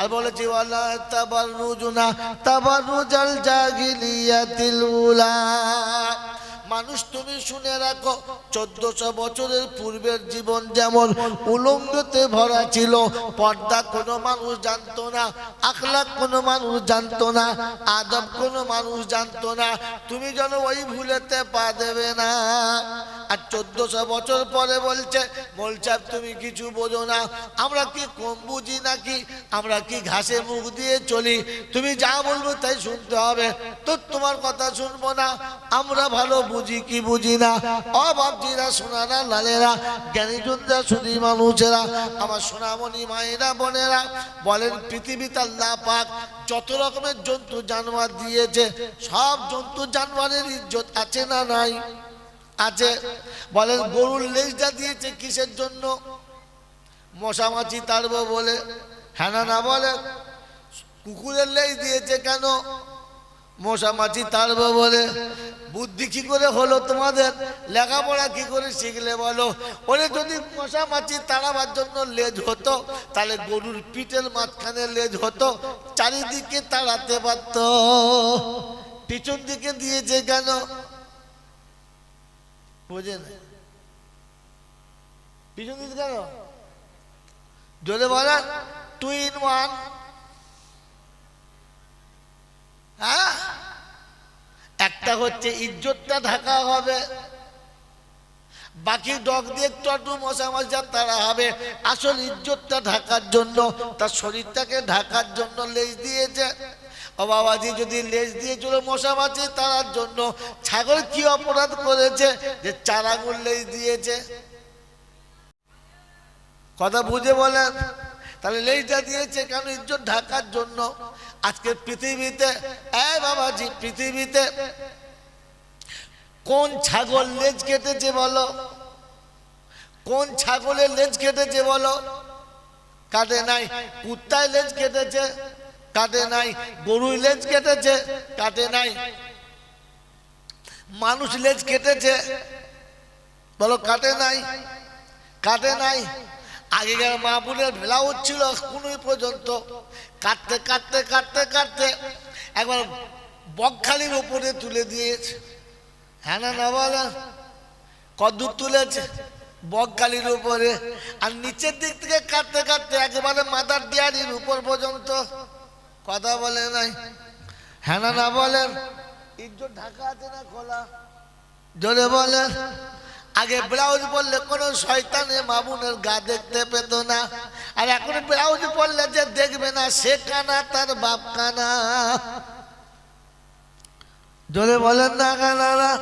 আর বলেছি ওয়ালা তাবাররুজুনা তাবাররুজাল জাহিলিয়াতিল উলা। মানুষ তুমি শুনে রাখো 1400 বছরের পূর্বের জীবন যেমন উলঙ্গতে ভরা ছিল, পর্দা কোনো মানুষ জানতো না, আখলাক কোনো মানুষ জানতো না, আদব কোনো মানুষ জানতো না। তুমি যেন ওই ভুলেতে পা দেবে না। আর 1400 বছর পরে বলছে মোল সাহেব তুমি কিছু বোঝো না, আমরা কি কম বুঝি নাকি? আমরা কি ঘাসে মুখ দিয়ে চলি? তুমি যা বলবো তাই শুনতে হবে, তো তোমার কথা শুনবো না। আমরা ভালো বুঝি কি বুঝি না? ও বাপজিরা, সোনারা, লালেরা, জ্ঞানীজনরা, সুধী মানুষেরা, আমার সোনামণি মায়েরা, বোনেরা, বলেন পৃথিবীতে আল্লাহ পাক যত রকমের জন্তু জানোয়ার দিয়েছে, সব জন্তু জানোয়ারের ইজ্জত আছে না নাই? আছে। বলেন গরুর লেজটা দিয়েছে কিসের জন্য? মশা মাছি তাড়বো বলে, হ্যাঁ না না বলেন? কুকুরের লেজ দিয়েছে কেন? মশা মাছি তাড়বো বলে। বুদ্ধি কি করে হলো তোমাদের? লেখাপড়া কি করে শিখলে বলো? ওরে যদি মশা মাছি তাড়াবার জন্য লেজ হতো, তাহলে গরুর পিঠের মাঝখানে লেজ হতো, চারিদিকে তাড়াতে পারত। পিছন দিকে দিয়েছে কেন? বোঝে না। পিছন দিকে কেন? জোরে বলেন। 2 in 1। হ্যাঁ, একটা হচ্ছে ইজ্জতটা ঢাকা হবে, বাকি ডগ দিয়ে একটু মশা মাছা তাড়া হবে। আসল ইজ্জতটা ঢাকার জন্য, তার শরীরটাকে ঢাকার জন্য লেজ দিয়েছে। ও বাবাজি, যদি লেজ দিয়েছিল মশা মাছি তাড়ার জন্য, ছাগল কি অপরাধ করেছে যে 4 আঙুল লেজ দিয়েছে? কথা বুঝে বলেন। তাহলে লেজটা দিয়েছে কেন? ইজ্জত ঢাকার জন্য। আজকে পৃথিবীতে বাবাজি, পৃথিবীতে কোন ছাগল লেজ কেটেছে বলো? কোন ছাগলের লেজ কেটেছে বলো? কাটে নাই। কুত্তায় লেজ কেটেছে? কাটে নাই। গরুর লেজ কেটেছে? কাটে নাই। মানুষ লেজ কেটেছে বলো? কাটে নাই। কাটে নাই। আগেকার মা বোনের ব্লাউজ ছিল কোনই পর্যন্ত, কাটতে কাটতে কাটতে কাটতে একবার বকখালির উপরে তুলে দিয়েছে। হ্যাঁ না না বলে? কদ্দূর তুলেছে? বকখালির উপরে। আর নিচের দিক থেকে কাটতে কাটতে একেবারে মাথার ডিয়ারির উপর পর্যন্ত। কথা বলে নাই? হ্যাঁ না না বলেন? ইজ্জত ঢাকা আছে না খোলা? জোরে বলেন। আগে ব্লাউজ পরলে কোনো শয়তানে মামুনের গা দেখতে পেত না, আর এখন ব্লাউজ পরলে যে দেখবে না সে কানা, তার বাপ কানা। জোরে বলেন না কানারা?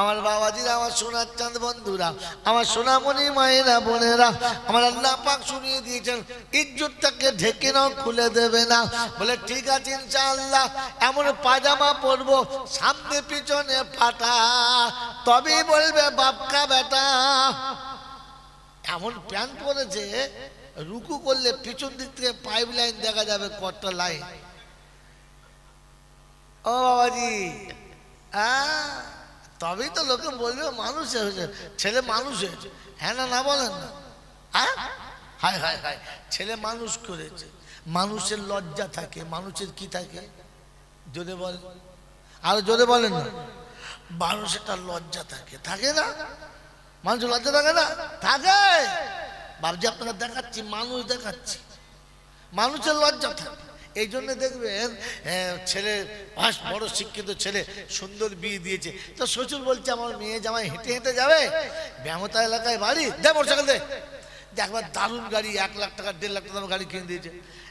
আমার বাবাজিরা, আমার সোনার চাঁদ বন্ধুরা, আমার সোনামণি মায়েরা, বোনেরা, আমার আল্লাহ পাক শুনিয়ে দিয়েছেন ইজ্জতটাকে ঢেকে নাও, খুলে দেবে না। বলে ঠিক আছে ইনশাআল্লাহ, এমন পাজামা পরবো সামনে পিছনে ফাটা, তবেই বলবে বাপকা বেটা। এমন প্যান্ট পরেছে রুকু করলে পিছন দিক থেকে পাইপ লাইন দেখা যাবে, কটা লাইন। ও বাবাজি, তবেই তো লোকে বলবে মানুষ হয়েছে, ছেলে মানুষ হয়েছে। হ্যাঁ না না বলেন না? হায় হায় হায়, ছেলে মানুষ করেছে। মানুষের লজ্জা থাকে। মানুষের কি থাকে? জোরে বলেন, আরো জোরে বলেন না। মানুষের একটা লজ্জা থাকে, থাকে না? মানুষের লজ্জা থাকে না? থাকে। বাবজি আপনাকে দেখাচ্ছি, মানুষ দেখাচ্ছি, মানুষের লজ্জা থাকে। এই জন্য দেখবেন ছেলে বড় শিক্ষিত ছেলে, সুন্দর বিয়ে দিয়েছে, তো শ্বশুর বলছে আমার মেয়ে জামাই হেঁটে হেঁটে যাবে, ব্যামতা এলাকায় বাড়ি, দে মোটরসাইকেল দে। একবার দারুণ গাড়ি, 1 লাখ টাকা 1.5 লাখ টাকা গাড়ি কিনে দিয়েছে।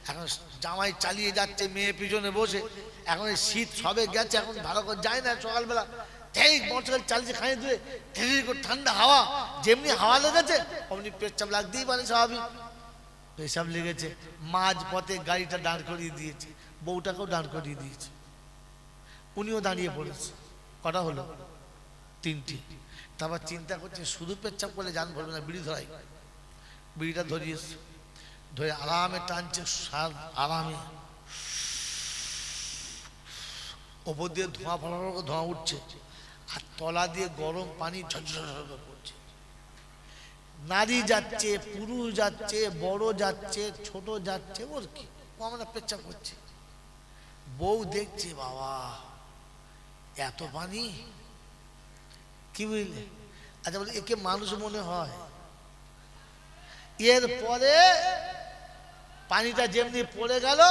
এখন জামাই চালিয়ে যাচ্ছে, মেয়ে পিছনে বসে। এখন শীত সবে গেছে, এখন ভালো করে যায় না। সকালবেলা ঠিক মোটরসাইকেল চালিয়ে খাইয়ে দিয়ে ঠান্ডা হাওয়া, যেমনি হাওয়া লেগেছে অমনি পেটচাপ লাগতেই পারে, স্বাভাবিক। পেশাব লেগেছে, মাঝ পথে গাড়িটা দাঁড় করিয়ে দিয়েছে, বউটাকেও দাঁড় করিয়ে দিয়েছে, উনিও দাঁড়িয়ে পড়েছে। কটা হলো? 3টি। তারপর চিন্তা করছে শুধু পেচ্ছাপ করলে জান ভরবে না, বিড়ি ধরাই। বিড়িটা ধরিয়েছে, ধরে আরামে টানছে, আরামে। ওপর দিয়ে ধোঁয়া ফলানো, ধোঁয়া উঠছে, আর তলা দিয়ে গরম পানি ঝরঝর করছে। নারী যাচ্ছে, পুরুষ যাচ্ছে, বড় যাচ্ছে, ছোট যাচ্ছে, ওর কি? ও আমরা পেচ্ছাপ করছি, বউ দেখছে বাবা এত পানি, কি বুঝলে? আচ্ছা বলে একে মানুষ মনে হয়? এরপরে পানিটা যেমনি পড়ে গেল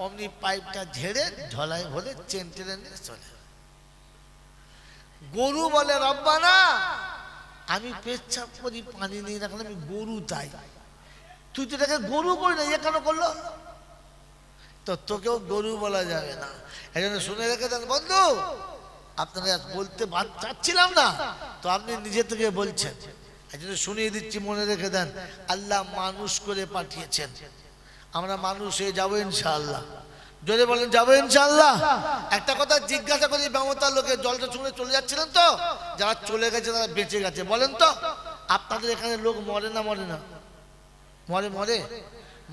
অমনি পাইপটা ঝেড়ে ঢলায় ভরে চেন টেনে নিয়ে চলে। গরু বলে রব্বানা আমি পেচ্ছাপ করি পানি নেই রাখলে আমি গরু, তাই তুই তো এটাকে গরু করি না, এ কেন করলো? তো তোকেও গরু বলা যাবে না। এই জন্য শুনে রেখে দেন বন্ধু, আপনারা বলতে চাচ্ছিলাম না তো আপনি নিজে থেকে বলছেন, এই জন্য শুনিয়ে দিচ্ছি, মনে রেখে দেন আল্লাহ মানুষ করে পাঠিয়েছেন, আমরা মানুষ হয়ে যাবো ইনশাআল্লাহ। জোরে বলেন যাবো ইনশাআল্লাহ। একটা কথা জিজ্ঞাসা করি, ব্যমতার লোকে জলটা শুনে চলে যাচ্ছিলেন তো, যারা চলে গেছে তারা বেঁচে গেছে, বলেন তো আপনাদের এখানে লোক মরে না মরে না? মরে মরে,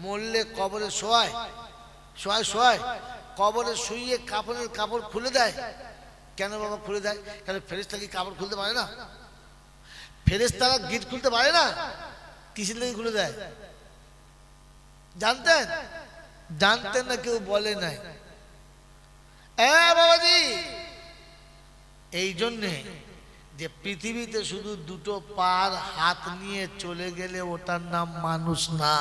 মরলে কবরে শোয়ায় শোয়ায় শোয়ায়, কবরে শুইয়ে কাপড়ের কাপড় খুলে দেয়। কেন বাবা খুলে দেয়? কেন ফেরেশতা কি কাপড় খুলতে পারে না? ফেরেশতারা গিট খুলতে পারে না? কিসের লেগে খুলে দেয় জানতেন? জানতেন না, কেউ বলে নাই। বাবাজি এই জন্যে যে পৃথিবীতে শুধু দুটো পার হাত নিয়ে চলে গেলে ওটার নাম মানুষ না।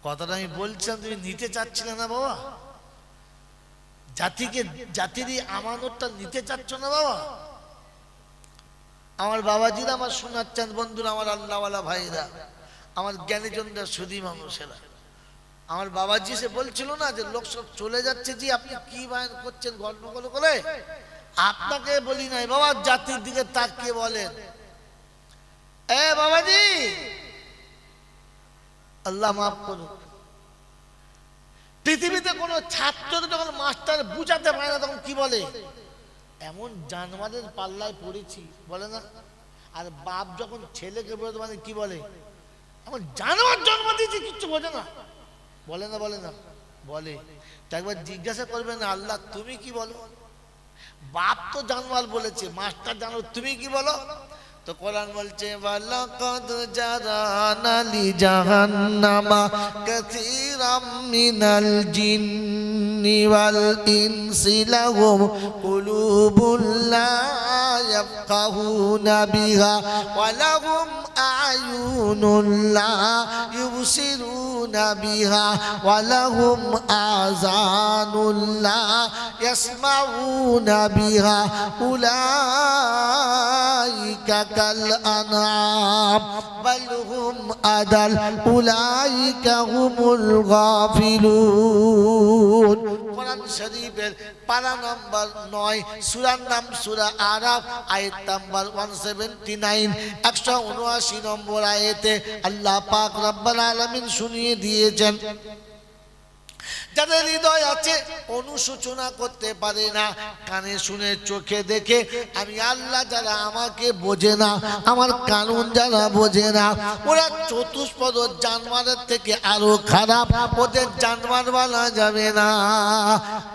কথাটা আমি বলছিলাম, তুমি নিতে চাচ্ছিলে না বাবা? জাতিকে, জাতিরই আমানতটা নিতে চাচ্ছ না বাবা? আমার বাবাজিরা, আমার শোনাচ্ছেন বন্ধুরা, আমার আল্লাহওয়ালা ভাইরা, আমার জ্ঞানীজনরা, সুধী মানুষেরা, আমার বাবাজি সে বলছিল না যে লোক সব চলে যাচ্ছে, জি আপনি কি বায়ন করছেন গন্ডগোল করে? আপনাকে বলি নাই বাবা, জাতির দিকে তাকিয়ে বলেন। বাবাজি আল্লাহ মাফ করুন, পৃথিবীতে কোন ছাত্রকে যখন মাস্টার বুঝাতে পারে না তখন কি বলে? এমন জানোয়ারের পাল্লায় পড়েছি বলে না? আর বাপ যখন ছেলেকে বোঝাতে মানে কি বলে? এমন জানোয়ার জন্ম দিয়েছে, কিচ্ছু বোঝে না, বলে না? বলে না? বলে। তো একবার জিজ্ঞাসা করবে না আল্লাহ তুমি কি বলো? বাপ তো জানোয়ার বলেছে, মাস্টার জানোয়ার, তুমি কি বলো? তো কোরআন বলছে ওয়ালাকাদ জারানা লি জাহান্নামা কাসীরাম মিনাল জিন্নি ওয়াল ইনসি লাহুম কুলুবুল লা ইয়াফকাহুনা বিহা ওয়া লাহুম আ'য়ুনুন লা ইউবসিরুনা বিহা ওয়া লাহুম আযানুন লা ইয়াসমাউনা বিহা উলাইকা কাল আনআম বাল হুম আদাল উলাইকা হুমুল গাফিলুন। কোরআন শরীফের পারা নম্বর 9, সূরার নাম সূরা আরাফ, আয়াত নাম্বার 179, 179 নম্বর আয়াতে আল্লাহ পাক রব্বুল আলামিন শুনিয়ে দিয়েছেন, যাদের হৃদয় আছে অনুশোচনা করতে পারে না, কানে শুনে চোখে দেখে আমি আল্লাহ যারা আমাকে বোঝে না, আমার কানুন যারা বোঝে না, ওরা চতুষ্পদ জানোয়ারের থেকে আরো খারাপ, ওদের জানোয়ার বলা যাবে না।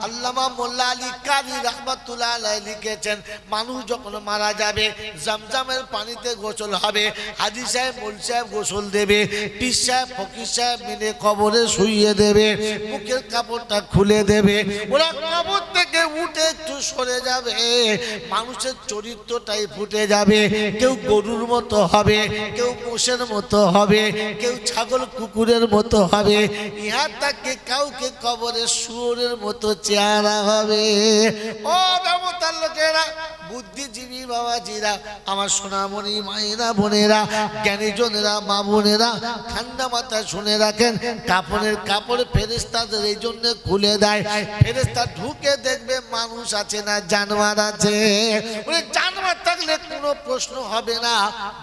আল্লামা মোল্লা আলী কারি রাহমাতুল্লাহ আলাইহি লিখেছেন, মানুষ যখন মারা যাবে জমজমের পানিতে গোসল হবে, হাজী সাহেব মোল সাহেব গোসল দেবে, পীর সাহেব ফকির সাহেব মিলে কবরে শুইয়ে দেবে, মুখের কাপড়টা খুলে দেবে, ওরা কবর থেকে উঠে একটু সরে যাবে, মানুষের চরিত্রটাই ফুটে যাবে, কেউ গরুর মতো হবে, কেউ মোষের মতো হবে, কেউ ছাগল কুকুরের মতো হবে, ইহা তাকে কাউকে কবরে শুয়োরের মতো চেহারা হবে। ও ব্যমতার লোকেরা, বুদ্ধিজীবী বাবাজিরা, আমার সোনামণি মায়েরা, বোনেরা, জ্ঞানীজনেরা, মা বোনেরা, ঠান্ডা মাথায় শুনে রাখেন, কাপড়ের কাপড় ফেরেশতাদের এই জন্য খুলে দেয়, ফেরেশতা ঢুকে দেখবে মানুষ আছে না জানোয়ার আছে। ওই জানোয়ার থাকলে কোনো প্রশ্ন হবে না,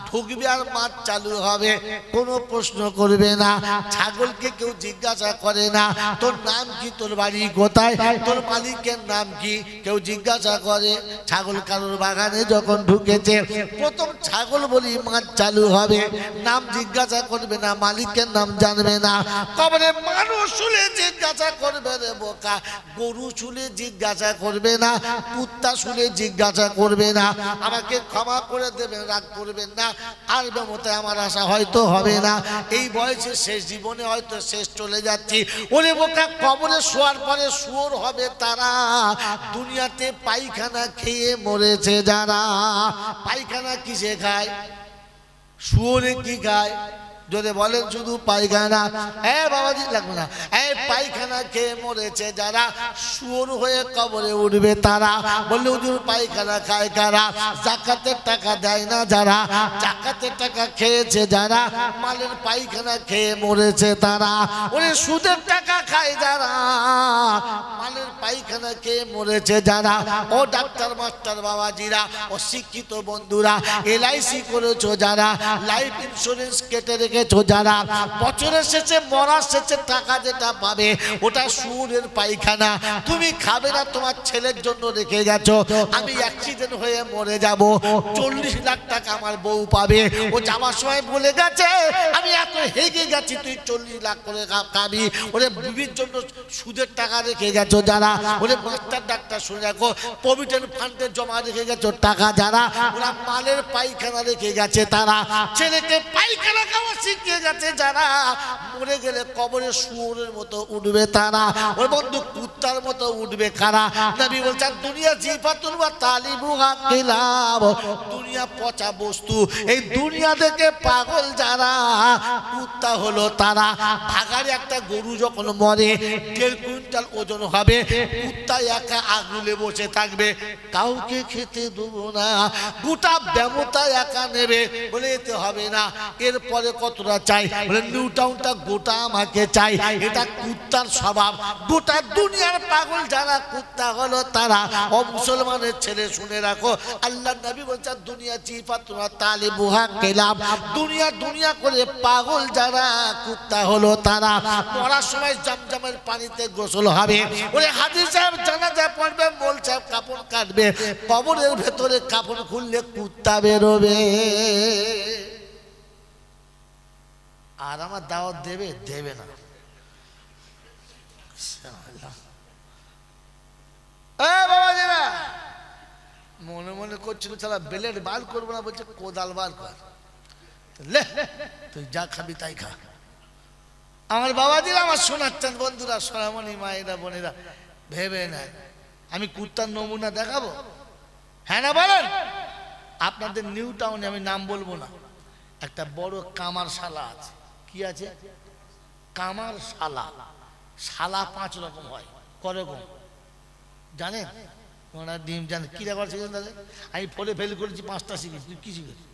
ঢুকবে আর মাঠ চালু হবে, কোনো প্রশ্ন করবে না। ছাগলকে কেউ জিজ্ঞাসা করে না তোর নাম কি, তোর বাড়ি কোথায়, তোর মালিকের নাম কি, কেউ জিজ্ঞাসা করে? ছাগল কারোর বাগানে যখন ঢুকেছে প্রথম ছাগল বলি মাঠ চালু হবে, নাম জিজ্ঞাসা করবে না, মালিকের নাম জানবে না। কবরে মানুষ শুলে জিজ্ঞাসা করবে রে বোকা, গরু শুলে জিজ্ঞাসা জিজ্ঞাসা করবে না, কুত্তা শুনে জিজ্ঞাসা করবে না আমাকে ক্ষমা করে দেবেন, রাগ করবেন না, আর বেমতে আমার আশা হয়তো হবে না, এই বয়সে শেষ জীবনে হয়তো শেষ চলে যাচ্ছি। ওরে বোকা, কবরে শোয়ার পরে শুয়োর হবে তারা, দুনিয়াতে পায়খানা খেয়ে মরেছে যারা। পায়খানা কিসে খায়? শুয়োরে কি খায়? যদি বলেন শুধু পায়খানা, বাবাজি লাগবে না, পায়খানা খেয়ে মরেছে যারা, শুয়োর হয়ে কবরে উঠবে তারা। বললে হুজুর পায়খানা খায় কারা? জাকাতের টাকা দেয় না যারা, জাকাতের টাকা খেয়েছে যারা, মালের পায়খানা খেয়ে মরেছে তারা। ওরে সুদের টাকা খায় যারা, মালের পায়খানা খেয়ে মরেছে যারা। ও ডাক্তার মাস্টার বাবাজিরা, ও শিক্ষিত বন্ধুরা, LIC করেছো যারা, লাইফ ইন্স্যুরেন্স কেটে রেখে যারা, বছরের শেষে মরার শেষে টাকা যেটা পাবে ওটা শুয়োরের পায়খানা। তুমি খাবে না, তোমার ছেলের জন্য রেখে গেছো, আমি অ্যাক্সিডেন্ট হয়ে মরে যাব, 40 লাখ টাকা আমার বউ পাবে। ও যাওয়ার সময় বলে গেছে আমি এত হেগে গেছি, তুই 40 লাখ করে খাবি। ওরে বিবির জন্য সুদের টাকা রেখে গেছো যারা, ওরে মাস্টার ডাক্তার শুনে রাখো, প্রভিডেন্ট ফান্ডে জমা রেখে গেছো টাকা যারা, ওরা মালের পায়খানা রেখে গেছে তারা। ছেলেকে পায়খানা খাওয়া শিখে গেছে যারা, মরে গেলে কবরে শুয়োরের মতো উঠবে তারা। ওই বন্ধু কুত্তার মতো উঠবে কারা? নবী বলছেন দুনিয়া জিফাতুন ওয়া তালিবুহা কিলাব, দুনিয়া পচা বস্তু, এই দুনিয়া দেখে পাগল যারা, কুত্তা হলো তারা। ভাগাড়ে একটা গরু যখন মরে 1.5 কুইন্টাল ওজন হবে, কুত্তা একা আগুলে বসে থাকবে, কাউকে খেতে দেবো না, গোটা ব্যামোটা একা নেবে, বলে এতে হবে না। এরপরে কতটা চাই? বলে নিউ টাউনটা গোটা আমাকে চাই। এটা কুত্তার স্বভাব। গোটা দুনিয়ার পাগল যারা, কুত্তা হলো তারা। ও মুসলমানের ছেলে শুনে রাখো, আল্লাহ নবী বলছেন দুনিয়া জিফাতুন ওয়া তালিবুহা কিলাব, দুনিয়া দুনিয়া করে পাগল যারা, কুত্তা হলো তারা। মরার সময় জমজমের পানিতে গোসল হবে। ওরে হাজী সাহেব জানাজা পড়বে, মোল সাহেব কাপড় কাটবে, কবরের ভেতরে কাপড় খুললে কুত্তা বেরোবে। আর আমার দাওয়াত দেবে? দেবে না। মনে মনে করছিল চালা বেলেট বার করবো না, বলছে কোদাল বার কর, তুই যা খাবি তাই খা। আমার বাবাজিরা, আমার শোনাচ্ছেন বন্ধুরা, সোনামণি মায়েরা বোনেরা, ভেবে না আমি কুত্তার নমুনা দেখাবো? হ্যাঁ না বলেন? আপনাদের নিউ টাউনে, আমি নাম বলবো না, একটা বড় কামারশালা আছে। কি আছে? কামারশালা। শালা 5 রকম হয়। করকম জানেন? ওনার ডিম জানেন? কি রেকর্ড শিখেছেন তাহলে? আমি ফলে ফেল করেছি 5টা শিখেছি। তুই কি শিখেছিস?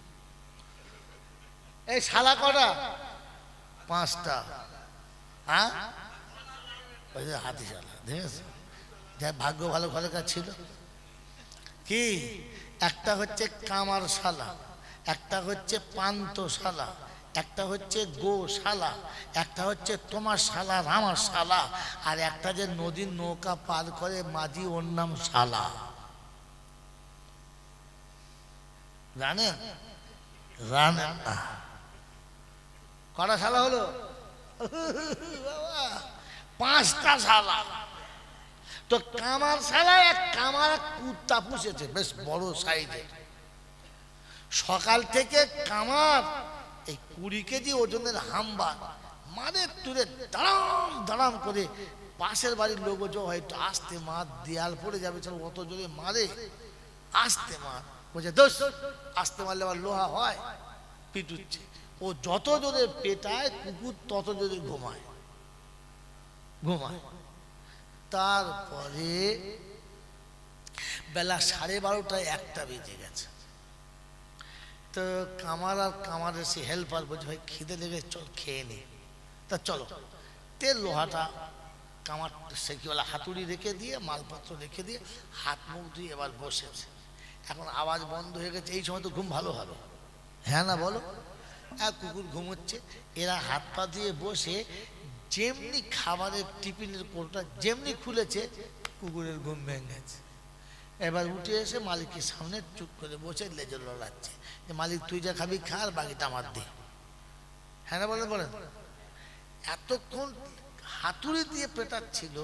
এই শালা কটা? 5টা। হ্যাঁ, ওই যে হাতি শালা, দেখেছ? যা ভাগ্য ভালো ঘরের কাজ ছিল। কি? একটা হচ্ছে কামারশালা, একটা হচ্ছে পান্তশালা, একটা হচ্ছে গোশালা, একটা হচ্ছে তোমার শালা আমার শালা, আর একটা যে নদীর নৌকা পার করে মাঝি, ওর নাম শালা। জানেন? জানেন না? কটা শালা হলো? 5টা শালা। তো কামার শালা এক কামার কুত্তা পুষেছে, বেশ বড় সাইজে। সকাল থেকে কামার এই 20 কেজি ওজনের হাম্বা মানে তুলে দাঁড়াম দাঁড়াম করে, পাশের বাড়ির লোক বলছে হয়তো আসতে মার, দেয়াল পড়ে যাবে, চলো অত জোরে মারে, আসতে মার। বলছে দোষ, আসতে মারলে আবার লোহা হয়, পিটুচ্ছে। ও যত জোরে পেটায়, কুকুর তত জোরে ঘুমায়। তারপরে বেলা 12:30টায় 1টা বেজে গেছে। তো কামার আর কামারের সে হেল্পার বলছে ভাই খিদে লেগে, চল খেয়ে নি। তা চলো। তেল লোহাটা কামার সে কি বলে হাতুড়ি রেখে দিয়ে, মালপত্র রেখে দিয়ে, হাত মুখ ধুয়ে এবার বসেছে। এখন আওয়াজ বন্ধ হয়ে গেছে। এই সময় তো ঘুম ভালো হবে, হ্যাঁ না বলো? কুকুর ঘুমোচ্ছে, এরা হাত পা দিয়ে বসে, যেমনি খাবারের টিফিনের কোটা যেমনি খুলেছে, কুকুরের ঘুম ভেঙে গেছে। এবার উঠে এসে মালিকের সামনে চুপ করে বসে লেজে লড়াচ্ছে যে মালিক তুই যা খাবি খা, আর বাকিটা আমার দে। হ্যাঁ না বলেন? বলেন। এতক্ষণ হাতুড়ি দিয়ে পেটাচ্ছিল,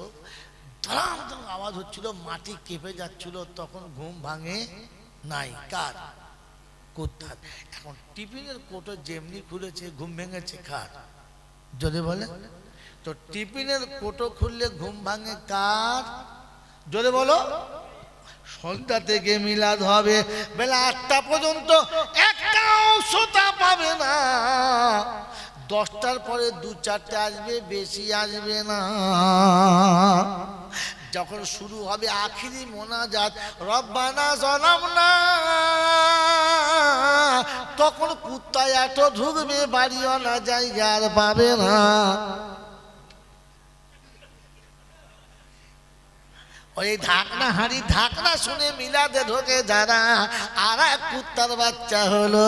ধরাম ধরাম আওয়াজ হচ্ছিল, মাটি কেঁপে যাচ্ছিল, তখন ঘুম ভাঙে নাই কার? কুত্তার। এখন টিফিনের কোটো যেমনি খুলেছে ঘুম ভেঙেছে কার? যদি বলে তো টিফিনের কোটো খুললে ঘুম ভাঙে কার? যদি বলো। সন্ধ্যা থেকে মিলাদ হবে, বেলা 8টা পর্যন্ত একটাও শ্রোতা পাবে না। 10টার পরে 2-4টে আসবে, বেশি আসবে না। যখন শুরু হবে আখিরি মোনাজাত রব্বানা যালামনা, তখন কুত্তা এত ঢুকবে বাড়িওয়ালা জায়গা আর পাবে না। ওই ঢাকনা হাঁড়ি ঢাকনা শুনে মিলাদে ঢোকে যারা, আর এক কুত্তার বাচ্চা হলো।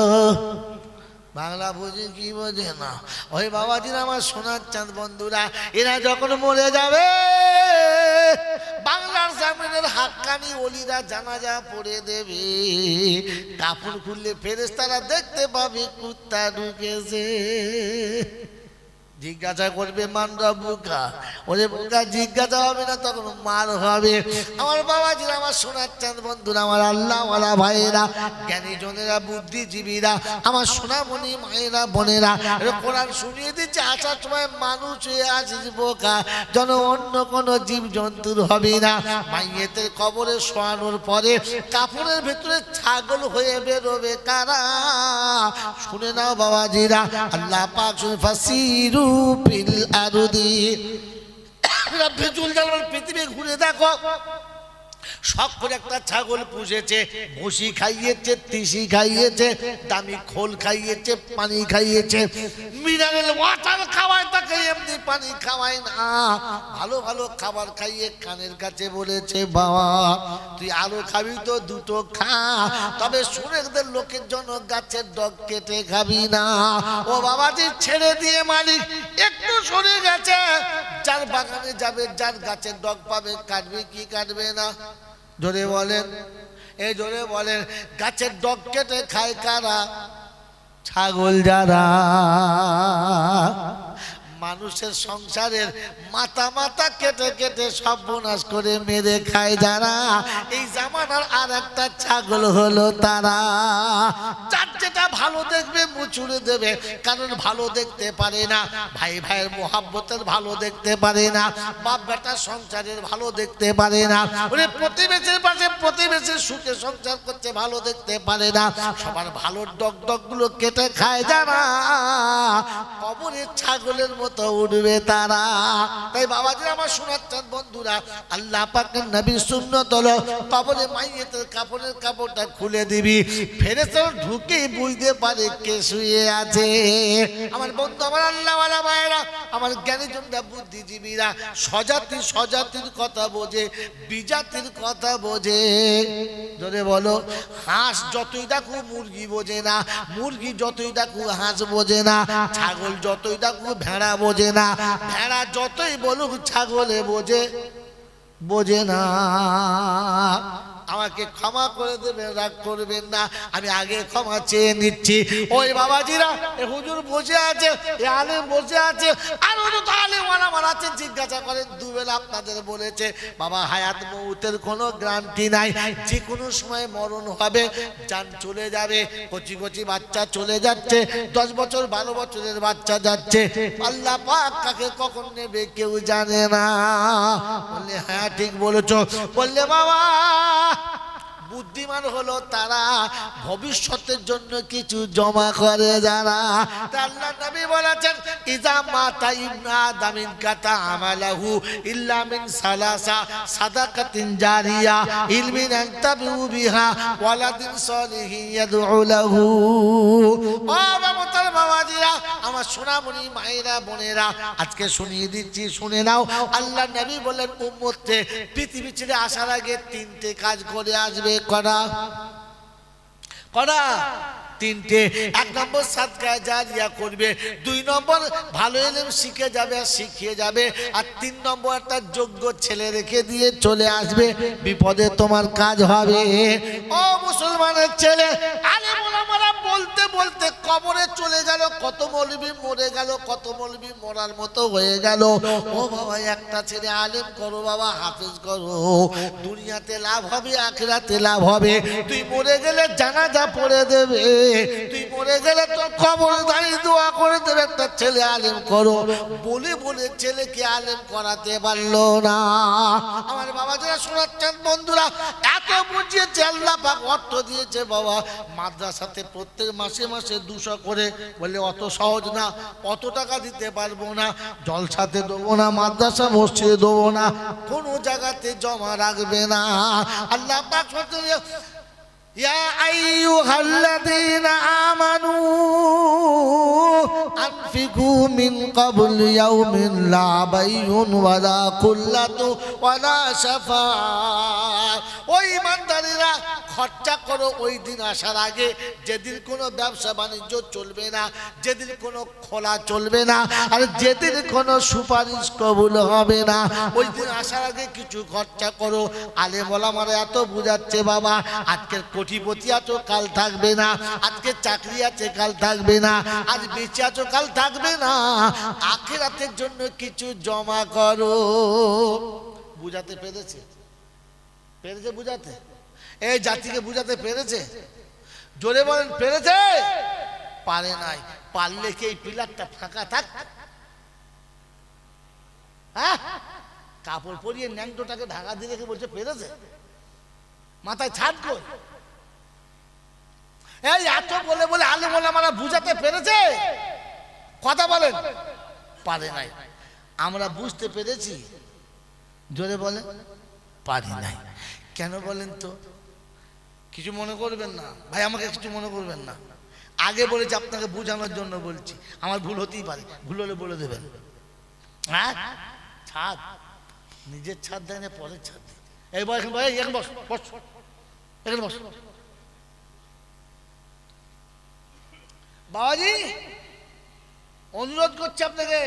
বাংলা বুঝে কি বোঝে না? ওই বাবাজিরা আমার সোনার চাঁদ বন্ধুরা, এরা যখন মরে যাবে বাংলার জামিনের হাক্কানি ওলিরা জানাজা পড়ে দেবে। কাপড় খুললে ফেরেশতারা দেখতে পাবে কুত্তা ঢুকেছে। জিজ্ঞাসা করবে মান রব্বুকা, ওরে বোকা জিজ্ঞাসা হবে না, তখন মার হবে। আমার বাবাজিরা আমার সোনার চাঁদ বন্ধুরা, আমার আল্লাহওয়ালা ভাইয়েরা, জ্ঞানী জনেরা, বুদ্ধিজীবীরা, আমার সোনামণি মায়েরা বোনেরা, কোরআন শুনিয়ে দিচ্ছে আসার সময় মানুষ হয়ে আসিস বোকা, যেন অন্য কোনো জীব জন্তুর হবে না। মাইয়েতের কবরে শোয়ানোর পরে কাপড়ের ভেতরে ছাগল হয়ে বেরোবে কারা? শুনে নাও বাবাজিরা, আল্লাহ পাক ফাসিরু ফিল আরদি, পৃথিবী ঘুরে দেখো, শখ করে একটা ছাগল পুষেছে, ভুসি খাইয়েছে, তিসি খাইয়েছে, দামি খোল খাইয়েছে, পানি খাইয়েছে, মিনারেল ওয়াটার খাওয়ায়, তাকে এমনি পানি খাওয়ায় না, ভালো ভালো খাবার খাইয়ে কানের কাছে বলেছে বাবা তুই আরো খাবি তো দুটো খা, তবে সুরেকদের লোকের জন্য গাছের ডগ কেটে খাবি না। ও বাবাজি ছেড়ে দিয়ে মালিক একটু সরে গেছে, যার বাগানে যাবে, যার গাছের ডগ পাবে, কাটবে কি কাটবে না? জোরে বলেন, এই জোরে বলেন। গাছের ডগ কেটে খায় কারা? ছাগল যারা। মানুষের সংসারের মাথা মাথা কেটে কেটে সর্বনাশ করে মেরে খায় যারা, এই জামানার আর একটা ছাগল হলো তারা। যার যেটা ভালো দেখবে মুচুড়ে দেবে, কারণ ভালো দেখতে পারে না, ভাই ভাইয়ের মোহাব্বতের ভালো দেখতে পারে না, বাপ বেটার সংসারের ভালো দেখতে পারে না, ওরে প্রতিবেশীর পাশে প্রতিবেশীর সুখে সংসার করতে ভালো দেখতে পারে না, সবার ভালো ডগ ডগ গুলো কেটে খায় যারা, কবরের ছাগলের মতো উঠবে তারা। তাই বাবাজি আমার শোনার চাঁদ বন্ধুরা, আল্লাহ পাকের নবীর সুন্নাত হলো কবরে মাইয়েতের কাপড়ের কাপড়টা খুলে দিবি, ফেরেশতারা ঢুকে বুঝতে পারে কে শুয়ে আছে। আমার বন্ধু, আমার আল্লাহওয়ালা ভাইয়েরা, আমার জ্ঞানীজনরা, বুদ্ধিজীবীরা, স্বজাতি স্বজাতির কথা বোঝে, বিজাতির কথা বোঝে। যদি বলো হাঁস যতই ডাকু মুরগি বোঝে না, মুরগি যতই ডাকু হাঁস বোঝে না, ছাগল যতই ডাকু ভেড়া বোঝে না, ভেড়া যতই বলুক ছাগলে বোঝে না। আমাকে ক্ষমা করে দেবেন, রাগ করবেন না, আমি আগে ক্ষমা চেয়ে নিচ্ছি। ওই বাবাজিরা, এ হুজুর বসে আছে, এ আলেম বসে আছে, আর তো আলেম ওলামা আছে, জিজ্ঞাসা করেন দুবেলা আপনাদের বলেছে বাবা হায়াত মউতের কোনো গ্যারান্টি নাই, যে কোনো সময় মরণ হবে, জান চলে যাবে, কচি কচি বাচ্চা চলে যাচ্ছে, 10 বছর 12 বছরের বাচ্চা যাচ্ছে, আল্লাহ পাক কাকে কখন নেবে কেউ জানে না। বললে হ্যাঁ ঠিক বলেছো। বললে বাবা বুদ্ধিমান হলো তারা ভবিষ্যতের জন্য কিছু জমা করে যারা। আল্লাহ নবী বলেছেন ইজা মাতা ইবনু আদামিন কাতা আমালাহু ইল্লা মিন সালাসা সাদাকাতিন জারিয়া ইলমিন আনতাবিউ বিহা ওয়ালাদিন সালিহিন ইয়াদউ লাহু। ও বাবাতার বাবাজিরা, আমার সোনামণি মায়েরা বোনেরা, আজকে শুনিয়ে দিচ্ছি, শুনে নাও। আল্লাহ নবী বলেন উম্মতকে পৃথিবী ছেড়ে আসার আগে 3টে কাজ করে আসবে। করা 3টে। 1 নম্বর সাদকা জারিয়া করবে, 2 নম্বর ভালো ইলম শিখে যাবে আর শিখিয়ে যাবে, আর 3 নম্বর একটা যোগ্য ছেলে রেখে দিয়ে চলে আসবে, বিপদে তোমার কাজ হবে। ও মুসলমানের ছেলে, আলেম ওলামারা বলতে বলতে কবরে চলে গেল, কত মৌলবি মরে গেল, কত মৌলবি মরার মতো হয়ে গেল। ও বাবা, একটা ছেলে আলেম করো বাবা, হাফেজ করো, দুনিয়াতে লাভ হবে, আখিরাতে লাভ হবে। তুই মরে গেলে জানাজা পড়ে দেবে, তুই মরে গেলে তোর কবর দাঁড়িয়ে দোয়া করে দেবে। একটা ছেলে আলেম করো বলে বলে ছেলেকে আলেম করাতে পারলো না। আমার বাবা যারা শোনাচ্ছেন বন্ধুরা, এত বুঝিয়েছে আল্লাহ পাক, অর্থ দিয়েছে বাবা। মাদ্রাসাতে প্রত্যেক মাসে মাসে 200 করে, বলে অত সহজ না, অত টাকা দিতে পারবো না, জলসাতে দেবো না, মাদ্রাসা মসজিদে দেবো না, কোনো জায়গাতে জমা রাখবে না। আল্লাহ পাক ইয়া আইয়ুহাল্লাযীনা আমানু আনফিকু মিন ক্বাবলি ইয়াউমিন লা বাইউন ওয়ালা কুল্লাতু ওয়ালা শাফাআত। ওই ইমানদারেরা খরচা করো ওই দিন আসার আগে, যেদিন কোনো ব্যবসা বাণিজ্য চলবে না, যেদিন কোনো খোলা চলবে না, আর যেদিন কোনো সুপারিশ কবুল হবে না, ওই দিন আসার আগে কিছু খরচা করো। আলেম ওলামারা এত বুঝাচ্ছে বাবা, আজকের কোটিপতি আছো কাল থাকবে না, আজকে চাকরি আছে কাল থাকবে না, আজ বেঁচে আছো কাল থাকবে না, আখিরাতের জন্য কিছু জমা করো। বুঝাতে পেরেছে? পেরেছে বুঝাতে? এই জাতিকে বুঝাতে পেরেছে? জোরে বলেন, পেরেছে? পারে নাই। পারলে কি এই পিলারটা ফাঁকা থাক? হ্যাঁ, কাপড় পরিয়ে ন্যাংটোটাকে ঢাকা দিয়ে রেখে বলছে পেরেছে? মাথায় ছাদ কই? এই এত বলে বলে আলেম ওলামারা বুঝাতে পেরেছে? কথা বলেন, পারে নাই। আমরা বুঝতে পেরেছি? জোরে বলে, পারি নাই। কেন বলেন তো? কিছু মনে করবেন না ভাই, আমাকে কিছু মনে করবেন না। আগে বলেছি আপনাকে বোঝানোর জন্য বলছি, আমার ভুল হতেই পারে, ভুল হলে বলে দেবেন। হ্যাঁ, ছাদ নিজের ছাদ দেয় না, পরের ছাদ দেয়। এই বস, এখানে বস, বস এখানে বস। বাবাজি অনুরোধ করছি আপনাকে,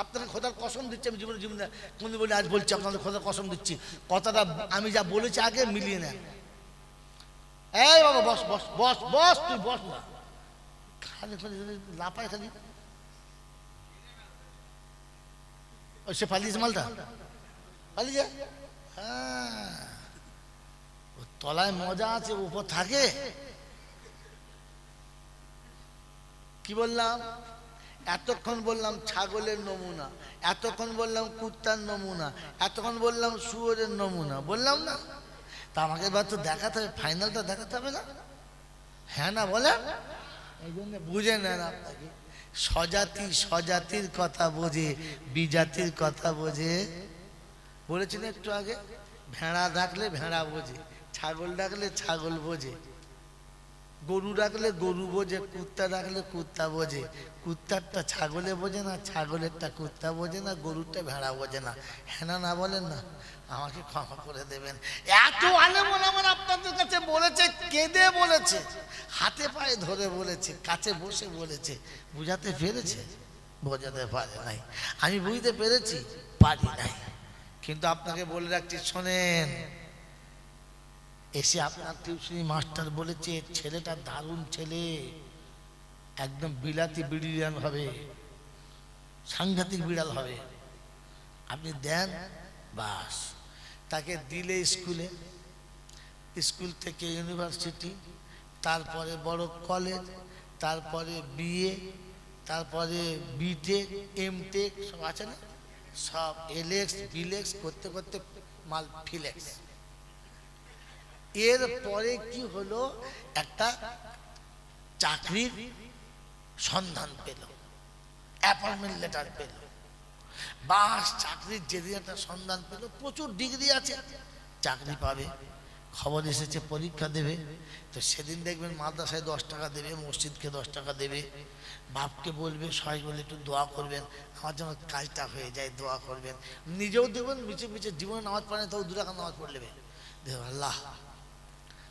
আপনাকে খোদার কসম দিচ্ছি, আমি জীবনে জীবনে কোন বলে আজ বলছি, আপনাদের খোদার কসম দিচ্ছি, কথাটা আমি যা বলেছি আগে মিলিয়ে নেন। এই বাবা বস বস বস বস, তুই বস না, খালি খালি লাপায় খালি। সে পালিয়েছে, মালটা পালিয়ে। হ্যাঁ, তলায় মজা আছে, উপর থাকে। কি বললাম? এতক্ষণ বললাম ছাগলের নমুনা, এতক্ষণ বললাম কুত্তার নমুনা, এতক্ষণ বললাম শুয়োরের নমুনা, বললাম না? তা আমাকে এবার তো দেখাতে হবে, ফাইনালটা দেখাতে হবে না? হ্যাঁ না বলেন? এই জন্য বুঝে নেন আপনাকে, স্বজাতি স্বজাতির কথা বোঝে, বিজাতির কথা বোঝে। বলেছেন একটু আগে, ভেড়া ডাকলে ভেড়া বোঝে, ছাগল ডাকলে ছাগল বোঝে, গরু ডাকলে গরু বোঝে, কুত্তা ডাকলে কুত্তা বোঝে। কুত্তারটা ছাগলে বোঝে না, ছাগলেরটা কুত্তা বোঝে না, গরুরটা ভেড়া বোঝে না। হ্যাঁ না বলেন না? আমাকে ক্ষমা করে দেবেন। এত আলেম ওলামারা আপনাদের কাছে বলেছে, কেঁদে বলেছে, হাতে পায়ে ধরে বলেছে, কাছে বসে বলেছে, বুঝাতে পেরেছে? বোঝাতে পারে নাই। আমি বুঝতে পেরেছি, পারি নাই। কিন্তু আপনাকে বলে রাখছি, শোনেন, এসে আপনার টিউশনি মাস্টার বলেছে ছেলেটা দারুণ ছেলে, একদম বিলাতি বিড়াল হবে, সাংঘাতিক বিড়াল হবে, আপনি দেন, বাস। তাকে দিলে স্কুলে, স্কুল থেকে ইউনিভার্সিটি, তারপরে বড় কলেজ, তারপরে বিএ, তারপরে বিটেক, এমটেক সব আছে না, সব এলএক্স বিলেক্স করতে করতে মাল ফিলেক্স। এরপরে কি হলো, একটা চাকরির সন্ধান পেল, অ্যাপয়েন্টমেন্ট লেটার পেল, বাস। চাকরির যেদিন একটা সন্ধান পেল, প্রচুর ডিগ্রি আছে, চাকরি পাবে, খবর এসেছে পরীক্ষা দেবে। তো সেদিন দেখবেন মাদ্রাসায় 10 টাকা দেবে, মসজিদকে 10 টাকা দেবে, বাপকে বলবে সবাই বলে একটু দোয়া করবেন, আমার যেন কাজটা হয়ে যায়, দোয়া করবেন। নিজেও দেখবেন মিছে মিছে জীবনে নামাজ পড়ে, তাও 2 টাকা নামাজ পড়ে নেবে, দেখো আল্লাহ